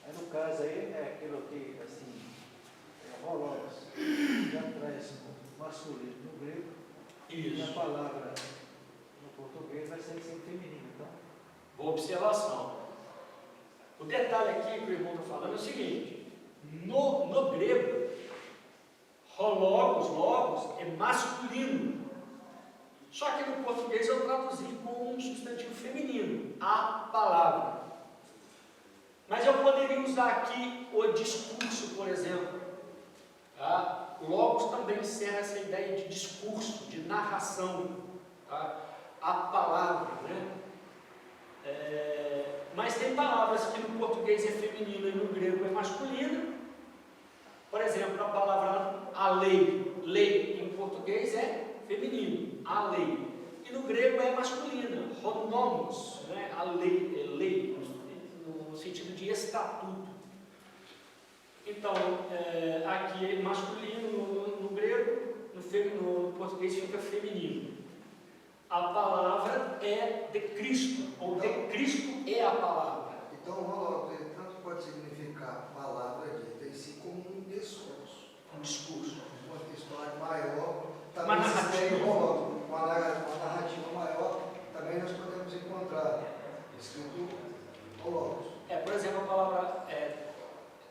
Aí no caso aí é aquilo que, assim, rologos, já traz masculino no grego, e a Isso. palavra no português vai ser sempre feminino, então. Boa observação. O detalhe aqui que o irmão está falando é o seguinte: no grego, logos é masculino. Só que no português eu traduzi com um substantivo feminino, a palavra. Mas eu poderia usar aqui o discurso, por exemplo. Tá? Logos também serve essa ideia de discurso, de narração. Tá? A palavra, né? Mas tem palavras que no português é feminina e no grego é masculina. Por exemplo, a palavra a lei. Lei em português é feminino, a lei. E no grego é masculina, honomos, né? A lei, lei, no sentido de estatuto. Então, aqui é masculino no grego, no português fica feminino. A palavra é de Cristo, ou de Cristo é a palavra. Então, hologos, ele tanto pode significar palavra dita em si como um discurso. Um discurso. Uma história maior, Uma também narrativa. se tem hologos. Uma narrativa maior, também nós podemos encontrar escrito hologos. Por exemplo, a palavra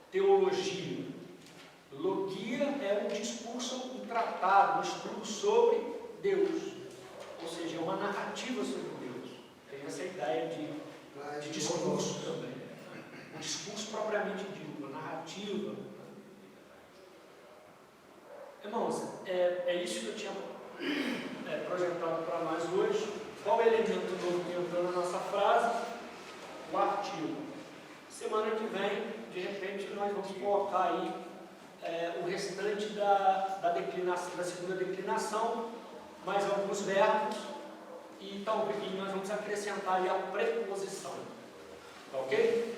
teologia. Logia é um discurso, um tratado, um estudo sobre Deus. Ou seja, é uma narrativa sobre Deus. Tem essa ideia de discurso também. Um discurso propriamente dito, uma narrativa. Irmãos, é isso que eu tinha projetado para nós hoje. Qual é o elemento novo que entrou na nossa frase? O artigo. Semana que vem, de repente, nós vamos colocar aí o restante da segunda declinação, mais alguns verbos, e talvez nós vamos acrescentar aí a preposição. Tá ok?